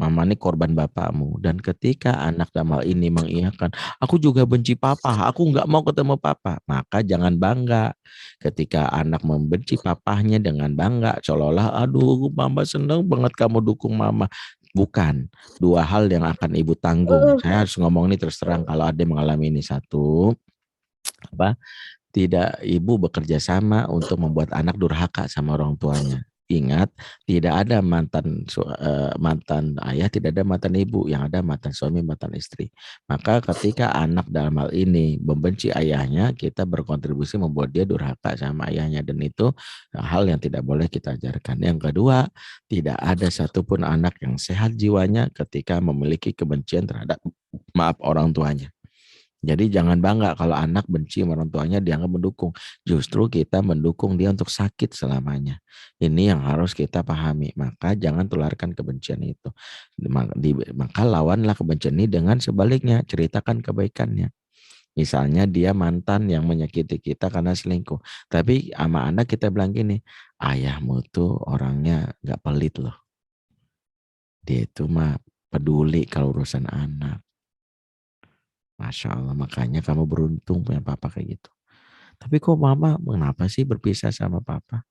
Mama ini korban bapakmu. Dan ketika anak dalam hal ini mengiyakan, aku juga benci papa, aku nggak mau ketemu papa. Maka jangan bangga. Ketika anak membenci papahnya dengan bangga, seolah-olah, aduh mama seneng banget kamu dukung mama. Bukan. 2 hal yang akan ibu tanggung. Saya harus ngomong ini terus terang kalau ada yang mengalami ini. 1, tidak ibu bekerja sama untuk membuat anak durhaka sama orang tuanya. Ingat, tidak ada mantan ayah, tidak ada mantan ibu, yang ada mantan suami, mantan istri. Maka ketika anak dalam hal ini membenci ayahnya, kita berkontribusi membuat dia durhaka sama ayahnya, dan itu hal yang tidak boleh kita ajarkan. Yang kedua, tidak ada satupun anak yang sehat jiwanya ketika memiliki kebencian terhadap orang tuanya. Jadi jangan bangga kalau anak benci sama orang tuanya dianggap mendukung. Justru kita mendukung dia untuk sakit selamanya. Ini yang harus kita pahami. Maka jangan tularkan kebencian itu. Maka lawanlah kebencian ini dengan sebaliknya. Ceritakan kebaikannya. Misalnya dia mantan yang menyakiti kita karena selingkuh. Tapi sama anak kita bilang gini, ayahmu tuh orangnya gak pelit loh. Dia itu mah peduli kalau urusan anak. Masya Allah, makanya kamu beruntung punya papa kayak gitu. Tapi kok mama, kenapa sih berpisah sama papa?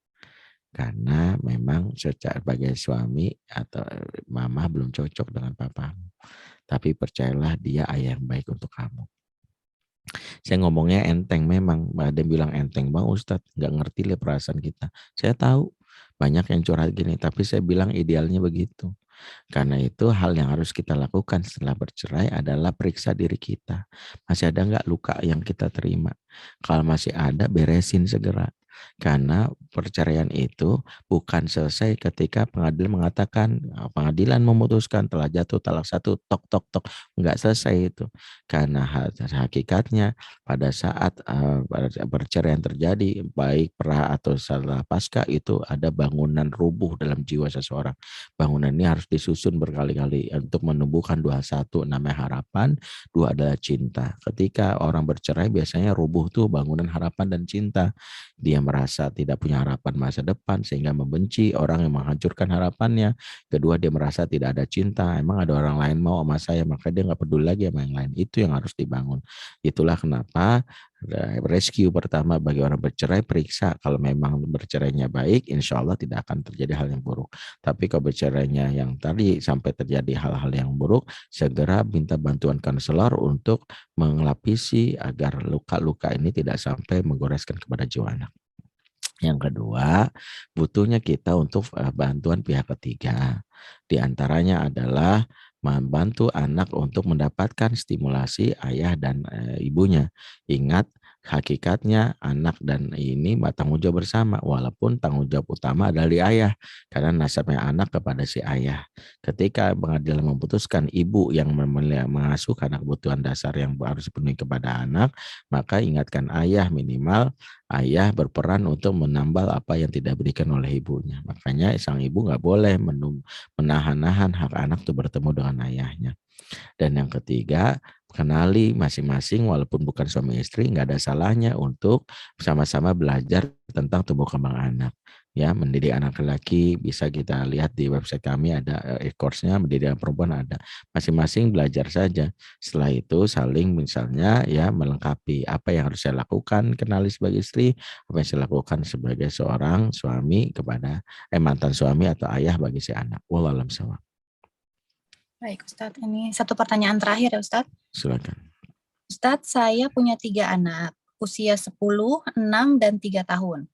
Karena memang sebagai suami atau mama belum cocok dengan papamu. Tapi percayalah dia ayah yang baik untuk kamu. Saya ngomongnya enteng memang. Ada yang bilang enteng bang Ustadz, nggak ngerti lah perasaan kita. Saya tahu banyak yang curhat gini, tapi saya bilang idealnya begitu. Karena itu hal yang harus kita lakukan setelah bercerai adalah periksa diri kita. Masih ada nggak luka yang kita terima? Kalau masih ada, beresin segera. Karena perceraian itu bukan selesai ketika pengadilan memutuskan telah jatuh talak 1, tok tok tok, nggak selesai itu. Karena hakikatnya pada saat perceraian terjadi, baik pra atau setelah pasca, itu ada bangunan rubuh dalam jiwa seseorang. Bangunan ini harus disusun berkali-kali untuk menumbuhkan 2, 1 namanya harapan, 2 adalah cinta. Ketika orang bercerai biasanya rubuh tuh bangunan harapan dan cinta. Dia merasa tidak punya harapan masa depan sehingga membenci orang yang menghancurkan harapannya. Kedua, dia merasa tidak ada cinta. Emang ada orang lain mau sama saya, maka dia nggak peduli lagi sama yang lain. Itu yang harus dibangun. Itulah kenapa rescue pertama bagi orang bercerai, periksa kalau memang bercerainya baik, insya Allah tidak akan terjadi hal yang buruk. Tapi kalau bercerainya yang tadi sampai terjadi hal-hal yang buruk, segera minta bantuan konselor untuk mengelapisi agar luka-luka ini tidak sampai menggoreskan kepada jiwa anak. Yang kedua, butuhnya kita untuk bantuan pihak ketiga. Di antaranya adalah membantu anak untuk mendapatkan stimulasi ayah dan ibunya. Ingat, Hakikatnya anak dan ini tanggung jawab bersama, walaupun tanggung jawab utama adalah di ayah, karena nasabnya anak kepada si ayah. Ketika pengadilan memutuskan ibu yang mengasuh karena kebutuhan dasar yang harus dipenuhi kepada anak, maka ingatkan ayah, minimal ayah berperan untuk menambal apa yang tidak diberikan oleh ibunya. Makanya sang ibu nggak boleh menahan-nahan hak anak untuk bertemu dengan ayahnya. Dan yang ketiga, kenali masing-masing walaupun bukan suami istri, nggak ada salahnya untuk sama-sama belajar tentang tumbuh kembang anak. Ya, mendidik anak laki bisa kita lihat di website kami ada e-course-nya, mendidik anak perempuan ada. Masing-masing belajar saja. Setelah itu saling misalnya ya melengkapi apa yang harus saya lakukan, kenali sebagai istri, apa yang saya lakukan sebagai seorang suami kepada mantan suami atau ayah bagi si anak. Wallahu a'lam bishawab. Baik Ustadz, ini satu pertanyaan terakhir ya Ustadz. Silakan. Ustadz, saya punya 3 anak, usia 10, 6, dan 3 tahun.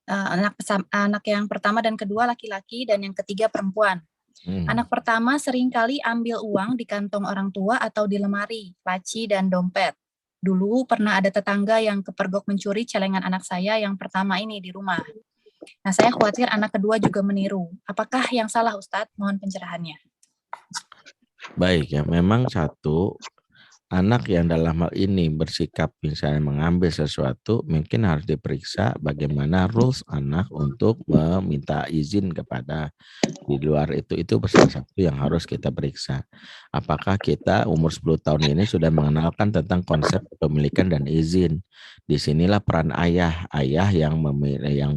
Anak yang pertama dan kedua laki-laki dan yang ketiga perempuan. Anak pertama seringkali ambil uang di kantong orang tua atau di lemari, laci, dan dompet. Dulu pernah ada tetangga yang kepergok mencuri celengan anak saya yang pertama ini di rumah. Nah, saya khawatir anak kedua juga meniru. Apakah yang salah Ustadz? Mohon pencerahannya. Baik ya, memang satu anak yang dalam hal ini bersikap misalnya mengambil sesuatu mungkin harus diperiksa bagaimana rules anak untuk meminta izin kepada di luar itu salah satu yang harus kita periksa. Apakah kita umur 10 tahun ini sudah mengenalkan tentang konsep kepemilikan dan izin. Disinilah peran ayah yang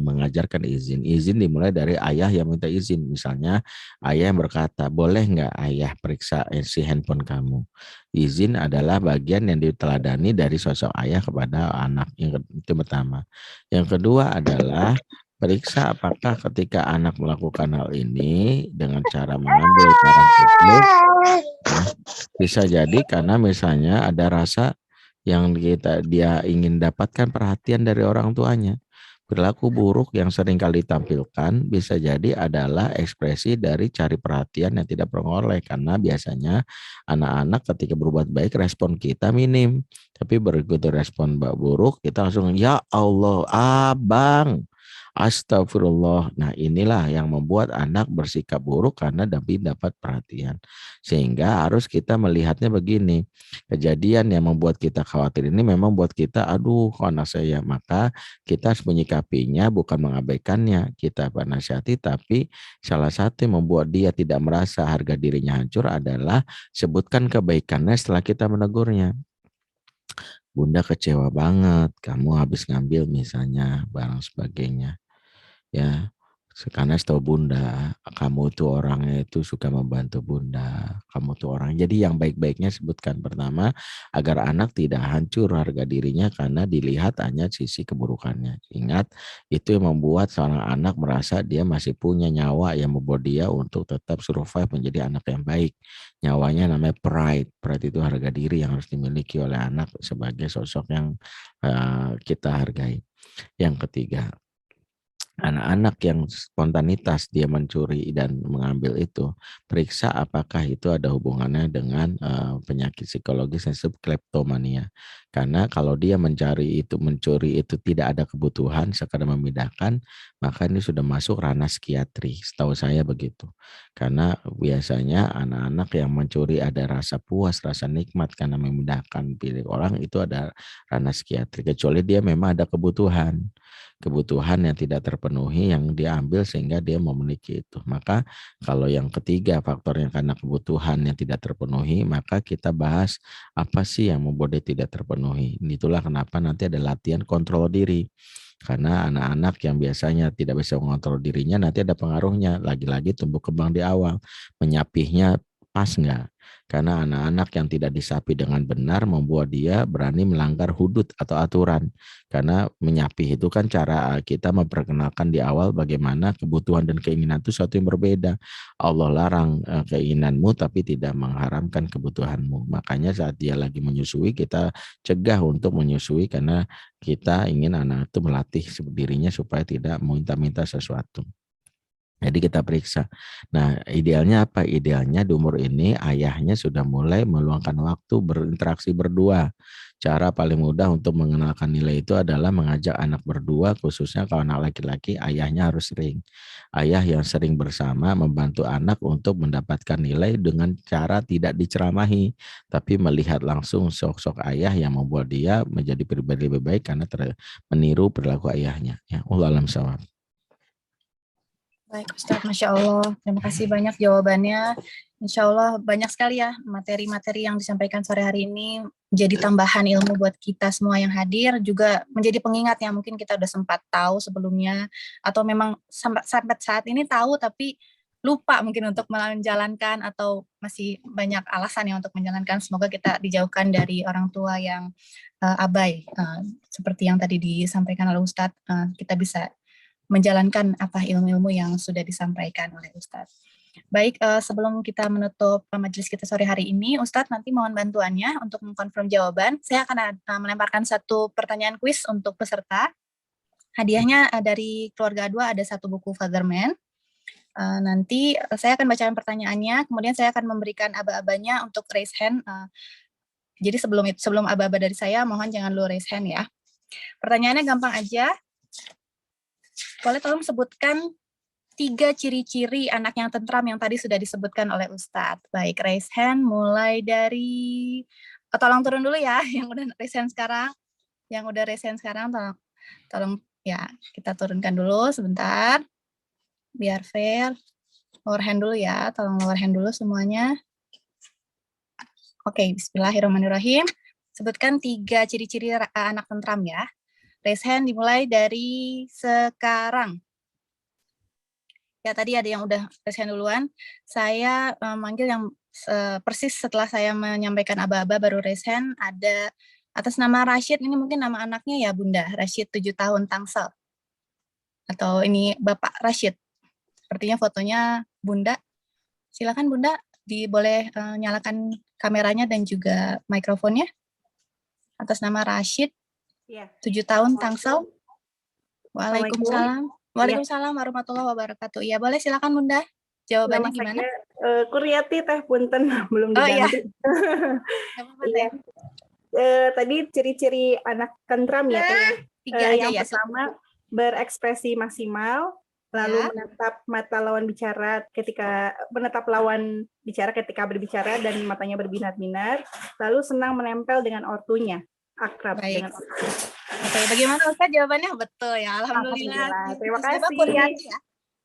mengajarkan izin. Izin dimulai dari ayah yang minta izin. Misalnya ayah yang berkata, boleh nggak ayah periksa si handphone kamu? Izin adalah bagian yang diteladani dari sosok ayah kepada anak. Itu pertama. Yang kedua adalah periksa apakah ketika anak melakukan hal ini dengan cara mengambil barang publik, ya, bisa jadi karena misalnya ada rasa yang dia ingin dapatkan perhatian dari orang tuanya. Perilaku buruk yang sering kali ditampilkan bisa jadi adalah ekspresi dari cari perhatian yang tidak peroleh, karena biasanya anak-anak ketika berbuat baik respon kita minim, tapi begitu respon buruk kita langsung ya Allah abang astagfirullah. Nah inilah yang membuat anak bersikap buruk karena dapat perhatian. Sehingga harus kita melihatnya begini, kejadian yang membuat kita khawatir ini memang buat kita aduh kok anak saya, maka kita harus menyikapinya bukan mengabaikannya, kita nasihati, tapi salah satu yang membuat dia tidak merasa harga dirinya hancur adalah sebutkan kebaikannya setelah kita menegurnya. Bunda kecewa banget kamu habis ngambil misalnya barang sebagainya. Ya, karena setahu Bunda, kamu tuh orangnya itu suka membantu Bunda. Kamu tuh orang. Jadi yang baik-baiknya sebutkan pertama agar anak tidak hancur harga dirinya karena dilihat hanya sisi keburukannya. Ingat, itu yang membuat seorang anak merasa dia masih punya nyawa yang membuat dia untuk tetap survive menjadi anak yang baik. Nyawanya namanya pride. Pride itu harga diri yang harus dimiliki oleh anak sebagai sosok yang kita hargai. Yang ketiga, anak-anak yang spontanitas dia mencuri dan mengambil itu, periksa apakah itu ada hubungannya dengan penyakit psikologis yang disebut kleptomania. Karena kalau dia mencuri itu tidak ada kebutuhan, sekadar memindahkan, maka ini sudah masuk ranah psikiatri. Setahu saya begitu. Karena biasanya anak-anak yang mencuri ada rasa puas, rasa nikmat karena memindahkan milik orang, itu ada ranah psikiatri. Kecuali dia memang ada kebutuhan yang tidak terpenuhi yang diambil sehingga dia memiliki itu. Maka kalau yang ketiga faktornya karena kebutuhan yang tidak terpenuhi, maka kita bahas apa sih yang membuat dia tidak terpenuhi. Itulah kenapa nanti ada latihan kontrol diri. Karena anak-anak yang biasanya tidak bisa mengontrol dirinya nanti ada pengaruhnya. Lagi-lagi tumbuh kembang di awal. Menyapihnya pas enggak? Karena anak-anak yang tidak disapi dengan benar membuat dia berani melanggar hudud atau aturan. Karena menyapih itu kan cara kita memperkenalkan di awal bagaimana kebutuhan dan keinginan itu sesuatu yang berbeda. Allah larang keinginanmu tapi tidak mengharamkan kebutuhanmu. Makanya saat dia lagi menyusui kita cegah untuk menyusui karena kita ingin anak itu melatih dirinya supaya tidak minta-minta sesuatu. Jadi kita periksa. Nah, idealnya apa? Idealnya di umur ini ayahnya sudah mulai meluangkan waktu berinteraksi berdua. Cara paling mudah untuk mengenalkan nilai itu adalah mengajak anak berdua, khususnya kalau anak laki-laki, ayahnya harus sering. Ayah yang sering bersama membantu anak untuk mendapatkan nilai dengan cara tidak diceramahi, tapi melihat langsung sosok ayah yang membuat dia menjadi pribadi lebih baik karena meniru perilaku ayahnya. Ya, Allah alam shawab. Baik Ustadz, Masya Allah. Terima kasih banyak jawabannya. Insya Allah banyak sekali ya materi-materi yang disampaikan sore hari ini menjadi tambahan ilmu buat kita semua yang hadir, juga menjadi pengingat yang mungkin kita udah sempat tahu sebelumnya, atau memang sampai saat ini tahu tapi lupa mungkin untuk menjalankan, atau masih banyak alasan ya untuk menjalankan. Semoga kita dijauhkan dari orang tua yang abai, seperti yang tadi disampaikan oleh Ustadz, kita bisa menjalankan apa ilmu-ilmu yang sudah disampaikan oleh Ustadz. Baik, sebelum kita menutup majelis kita sore hari ini, Ustadz nanti mohon bantuannya untuk mengkonfirm jawaban. Saya akan melemparkan satu pertanyaan kuis untuk peserta. Hadiahnya dari keluarga A2 ada satu buku Fatherman. Nanti saya akan bacakan pertanyaannya, kemudian saya akan memberikan aba-abanya untuk raise hand. Jadi sebelum aba-aba dari saya, mohon jangan lu raise hand ya. Pertanyaannya gampang aja. Boleh tolong sebutkan 3 ciri-ciri anak yang tentram yang tadi sudah disebutkan oleh Ustadz. Baik, raise hand mulai dari, tolong turun dulu ya, yang udah raise hand sekarang. Yang udah raise hand sekarang, tolong ya, kita turunkan dulu sebentar. Biar fair. Lower hand dulu ya, tolong lower hand dulu semuanya. Oke, bismillahirrahmanirrahim. Sebutkan 3 ciri-ciri anak tentram ya. Raise hand dimulai dari sekarang. Ya, tadi ada yang udah raise hand duluan. Saya manggil yang persis setelah saya menyampaikan aba-aba baru raise hand. Ada atas nama Rashid, ini mungkin nama anaknya ya Bunda, Rashid 7 tahun Tangsel. Atau ini Bapak Rashid. Sepertinya fotonya Bunda. Silakan Bunda, boleh nyalakan kameranya dan juga mikrofonnya. Atas nama Rashid. Ya. 7 tahun Tangsel. Waalaikumsalam. Waalaikumsalam warahmatullahi wabarakatuh. Ya, boleh silakan Bunda. Jawabannya gimana? Kuryati Teh Punten belum diganti. Iya. Tadi ciri-ciri anak tentram ya Teh. 3 aja yang ya. pertama berekspresi maksimal, lalu menatap mata lawan bicara menatap lawan bicara ketika berbicara dan matanya berbinar-binar, lalu senang menempel dengan ortunya. Akrab dengan ortunya. Oke, bagaimana Ustaz jawabannya? Betul ya, alhamdulillah. Terima kasih.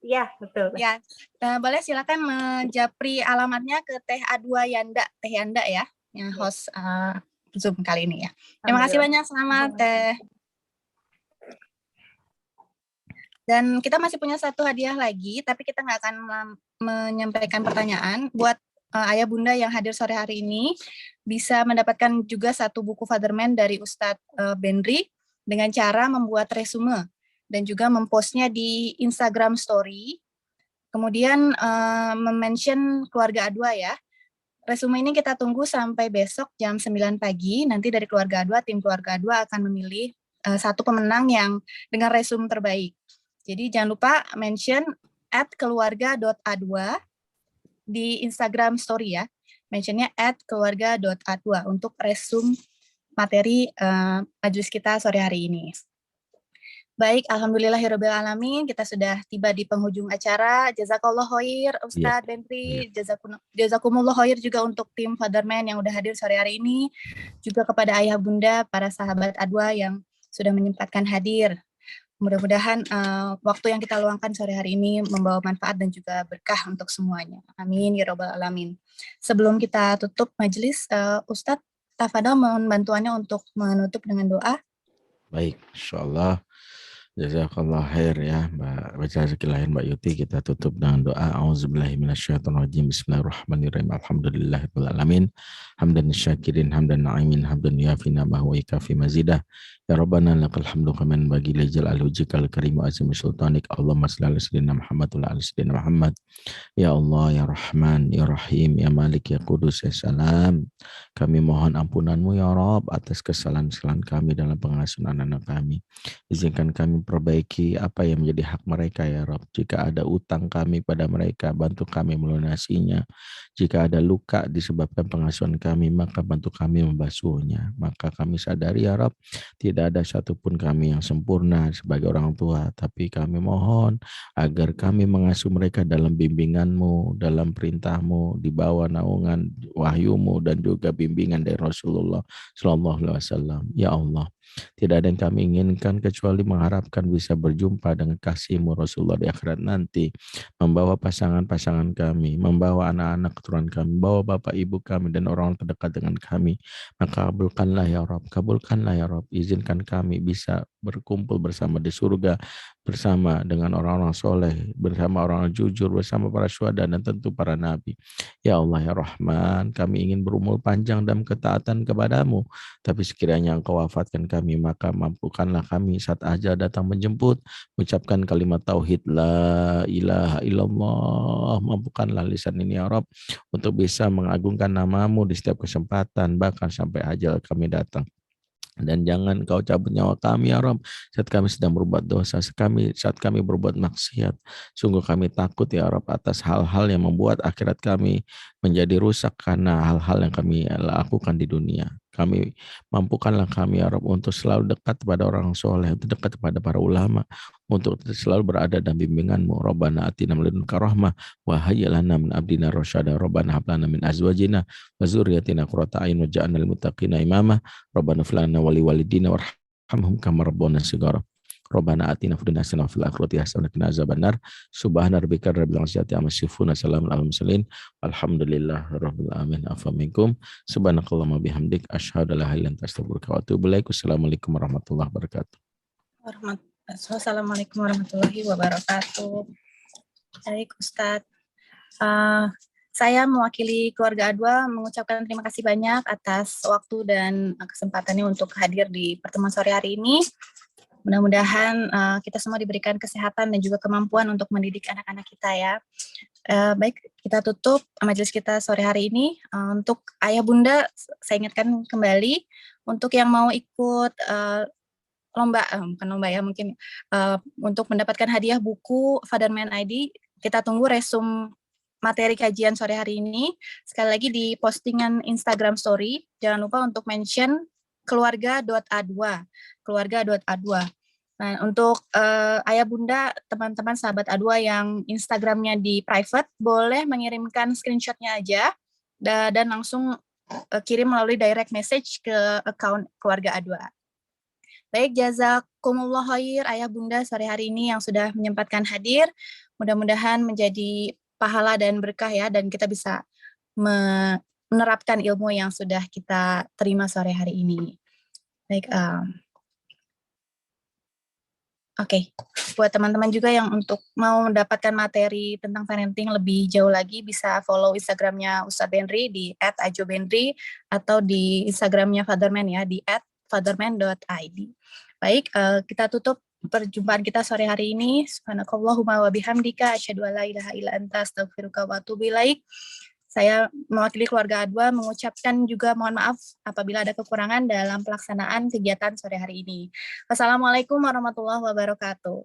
Ya, betul. Ya, boleh silakan menjapri alamatnya ke Teh A2 Yanda, Teh Yanda ya, yang host Zoom kali ini ya. Terima kasih banyak, selamat Teh. Dan kita masih punya satu hadiah lagi, tapi kita nggak akan menyampaikan pertanyaan. Buat ayah bunda yang hadir sore hari ini, bisa mendapatkan juga satu buku Fatherman dari Ustadz Benri dengan cara membuat resume dan juga mempostnya di Instagram Story. Kemudian mention keluarga A2 ya. Resume ini kita tunggu sampai besok jam 9 pagi. Nanti dari keluarga A2, tim keluarga A2 akan memilih satu pemenang yang dengan resume terbaik. Jadi jangan lupa mention @keluarga.a2 di Instagram Story ya. Mentionnya @keluarga.a2 untuk resume materi majelis kita sore hari ini. Baik, alhamdulillahirabbil alamin, kita sudah tiba di penghujung acara. Jazakallah khair Ustadz Benri, jazakumullah khair juga untuk tim Fatherman yang udah hadir sore hari ini, juga kepada ayah bunda, para sahabat A2 yang sudah menyempatkan hadir. Mudah-mudahan waktu yang kita luangkan sore hari ini membawa manfaat dan juga berkah untuk semuanya. Amin ya rabbal alamin. Sebelum kita tutup majelis, Ustadz tafadhol mohon bantuannya untuk menutup dengan doa. Baik, insyaallah. Jazakallah khair ya Mbak baca sekalian Mbak Yuti, kita tutup dengan doa. Auzubillahi minasyaitonirrajim. Bismillahirrahmanirrahim. Alhamdulillahirabbil alamin. Hamdan syakirin, hamdan na'imin, hamdan yafina wa yakafi mazidah. Ya Rabbana lakal hamdu kaman bagi li jalali wajhikal karim wa azimi sultanik. Allahumma shalli ala sayyidina Muhammad wa ala sayyidina Muhammad. Ya Allah ya Rahman ya Rahim ya Malik ya Qudus ya Salam. Kami mohon ampunanmu ya Rabb atas kesalahan-kesalahan kami dalam pengasuhan anak-anak kami. Izinkan kami memperbaiki apa yang menjadi hak mereka ya Rob. Jika ada utang kami pada mereka, bantu kami melunasinya. Jika ada luka disebabkan pengasuhan kami, maka bantu kami membasuhnya. Maka kami sadari ya Rob, tidak ada satupun kami yang sempurna sebagai orang tua, tapi kami mohon agar kami mengasuh mereka dalam bimbingan-Mu, dalam perintah-Mu, di bawah naungan wahyu-Mu dan juga bimbingan dari Rasulullah SAW. Ya Allah, tidak ada yang kami inginkan kecuali mengharapkan bisa berjumpa dengan kasih-Mu Rasulullah di akhirat nanti, membawa pasangan-pasangan kami, membawa anak-anak keturunan kami, membawa bapak ibu kami dan orang terdekat dengan kami. Maka kabulkanlah ya Rabb, kabulkanlah ya Rabb, izinkan kami bisa berkumpul bersama di surga, bersama dengan orang-orang soleh, bersama orang jujur, bersama para syuhada dan tentu para nabi. Ya Allah ya Rahman, kami ingin berumur panjang dalam ketaatan kepadamu, tapi sekiranya Engkau wafatkan kami, maka mampukanlah kami saat ajal datang menjemput, mengucapkan kalimat tauhid la ilaha illallah. Mampukanlah lisan ini ya Rabb untuk bisa mengagungkan namamu di setiap kesempatan, bahkan sampai ajal kami datang. Dan jangan Kau cabut nyawa kami ya Rabb saat kami sedang berbuat dosa, saat kami berbuat maksiat. Sungguh kami takut ya Rabb atas hal-hal yang membuat akhirat kami menjadi rusak karena hal-hal yang kami lakukan di dunia. Kami mampukanlah kami ya Rabb untuk selalu dekat kepada orang soleh, untuk dekat kepada para ulama, untuk selalu berada dalam bimbingan-Mu. Rabbana atina min ladunka rahmah wa hayyi lana min amrina rasyada. Rabbana hab lana min azwajina wa dzurriyyatina qurrata a'yun waj'alna lil muttaqina imama. Rabbana fil lana wa li walidina warhamhum kama rabbana shighara. Rabbana atina fid dunya hasanah wa fil akhirati hasanah wa qina azabannar. Subhana rabbika rabbil izzati amma yasifun, salamun alal mursalin, alhamdulillahi rabbil alamin. Afa minkum subhanakallahumma bihamdik asyhadu an la ilaha illa anta astaghfiruka wa atubu ilaik. Wassalamualaikum warahmatullahi wabarakatuh. Assalamualaikum warahmatullahi wabarakatuh. Baik Ustadz, saya mewakili keluarga A2 mengucapkan terima kasih banyak atas waktu dan kesempatannya untuk hadir di pertemuan sore hari ini. Mudah-mudahan kita semua diberikan kesehatan dan juga kemampuan untuk mendidik anak-anak kita ya. Baik, kita tutup majelis kita sore hari ini. Untuk ayah bunda, saya ingatkan kembali untuk yang mau ikut lomba, bukan lomba ya, mungkin untuk mendapatkan hadiah buku Fatherman ID, kita tunggu resum materi kajian sore hari ini. Sekali lagi di postingan Instagram Story, jangan lupa untuk mention keluarga.a2. Nah, untuk ayah bunda, teman-teman sahabat A2 yang Instagramnya di private, boleh mengirimkan screenshotnya aja dan langsung kirim melalui direct message ke account keluarga A2. Baik, jazakumullah khair ayah bunda sore hari ini yang sudah menyempatkan hadir. Mudah-mudahan menjadi pahala dan berkah ya, dan kita bisa menerapkan ilmu yang sudah kita terima sore hari ini. Baik, Oke, buat teman-teman juga yang untuk mau mendapatkan materi tentang parenting lebih jauh lagi, bisa follow Instagramnya Ustadz Benri di @ajobenri atau di Instagramnya Fatherman ya di @fatherman.id. Baik, kita tutup perjumpaan kita sore hari ini. Subhanakallahumma wa bihamdika asyhadu an la ilaha illa anta astaghfiruka wa atubu ilaik. Saya mewakili keluarga A2 mengucapkan juga mohon maaf apabila ada kekurangan dalam pelaksanaan kegiatan sore hari ini. Wassalamualaikum warahmatullahi wabarakatuh.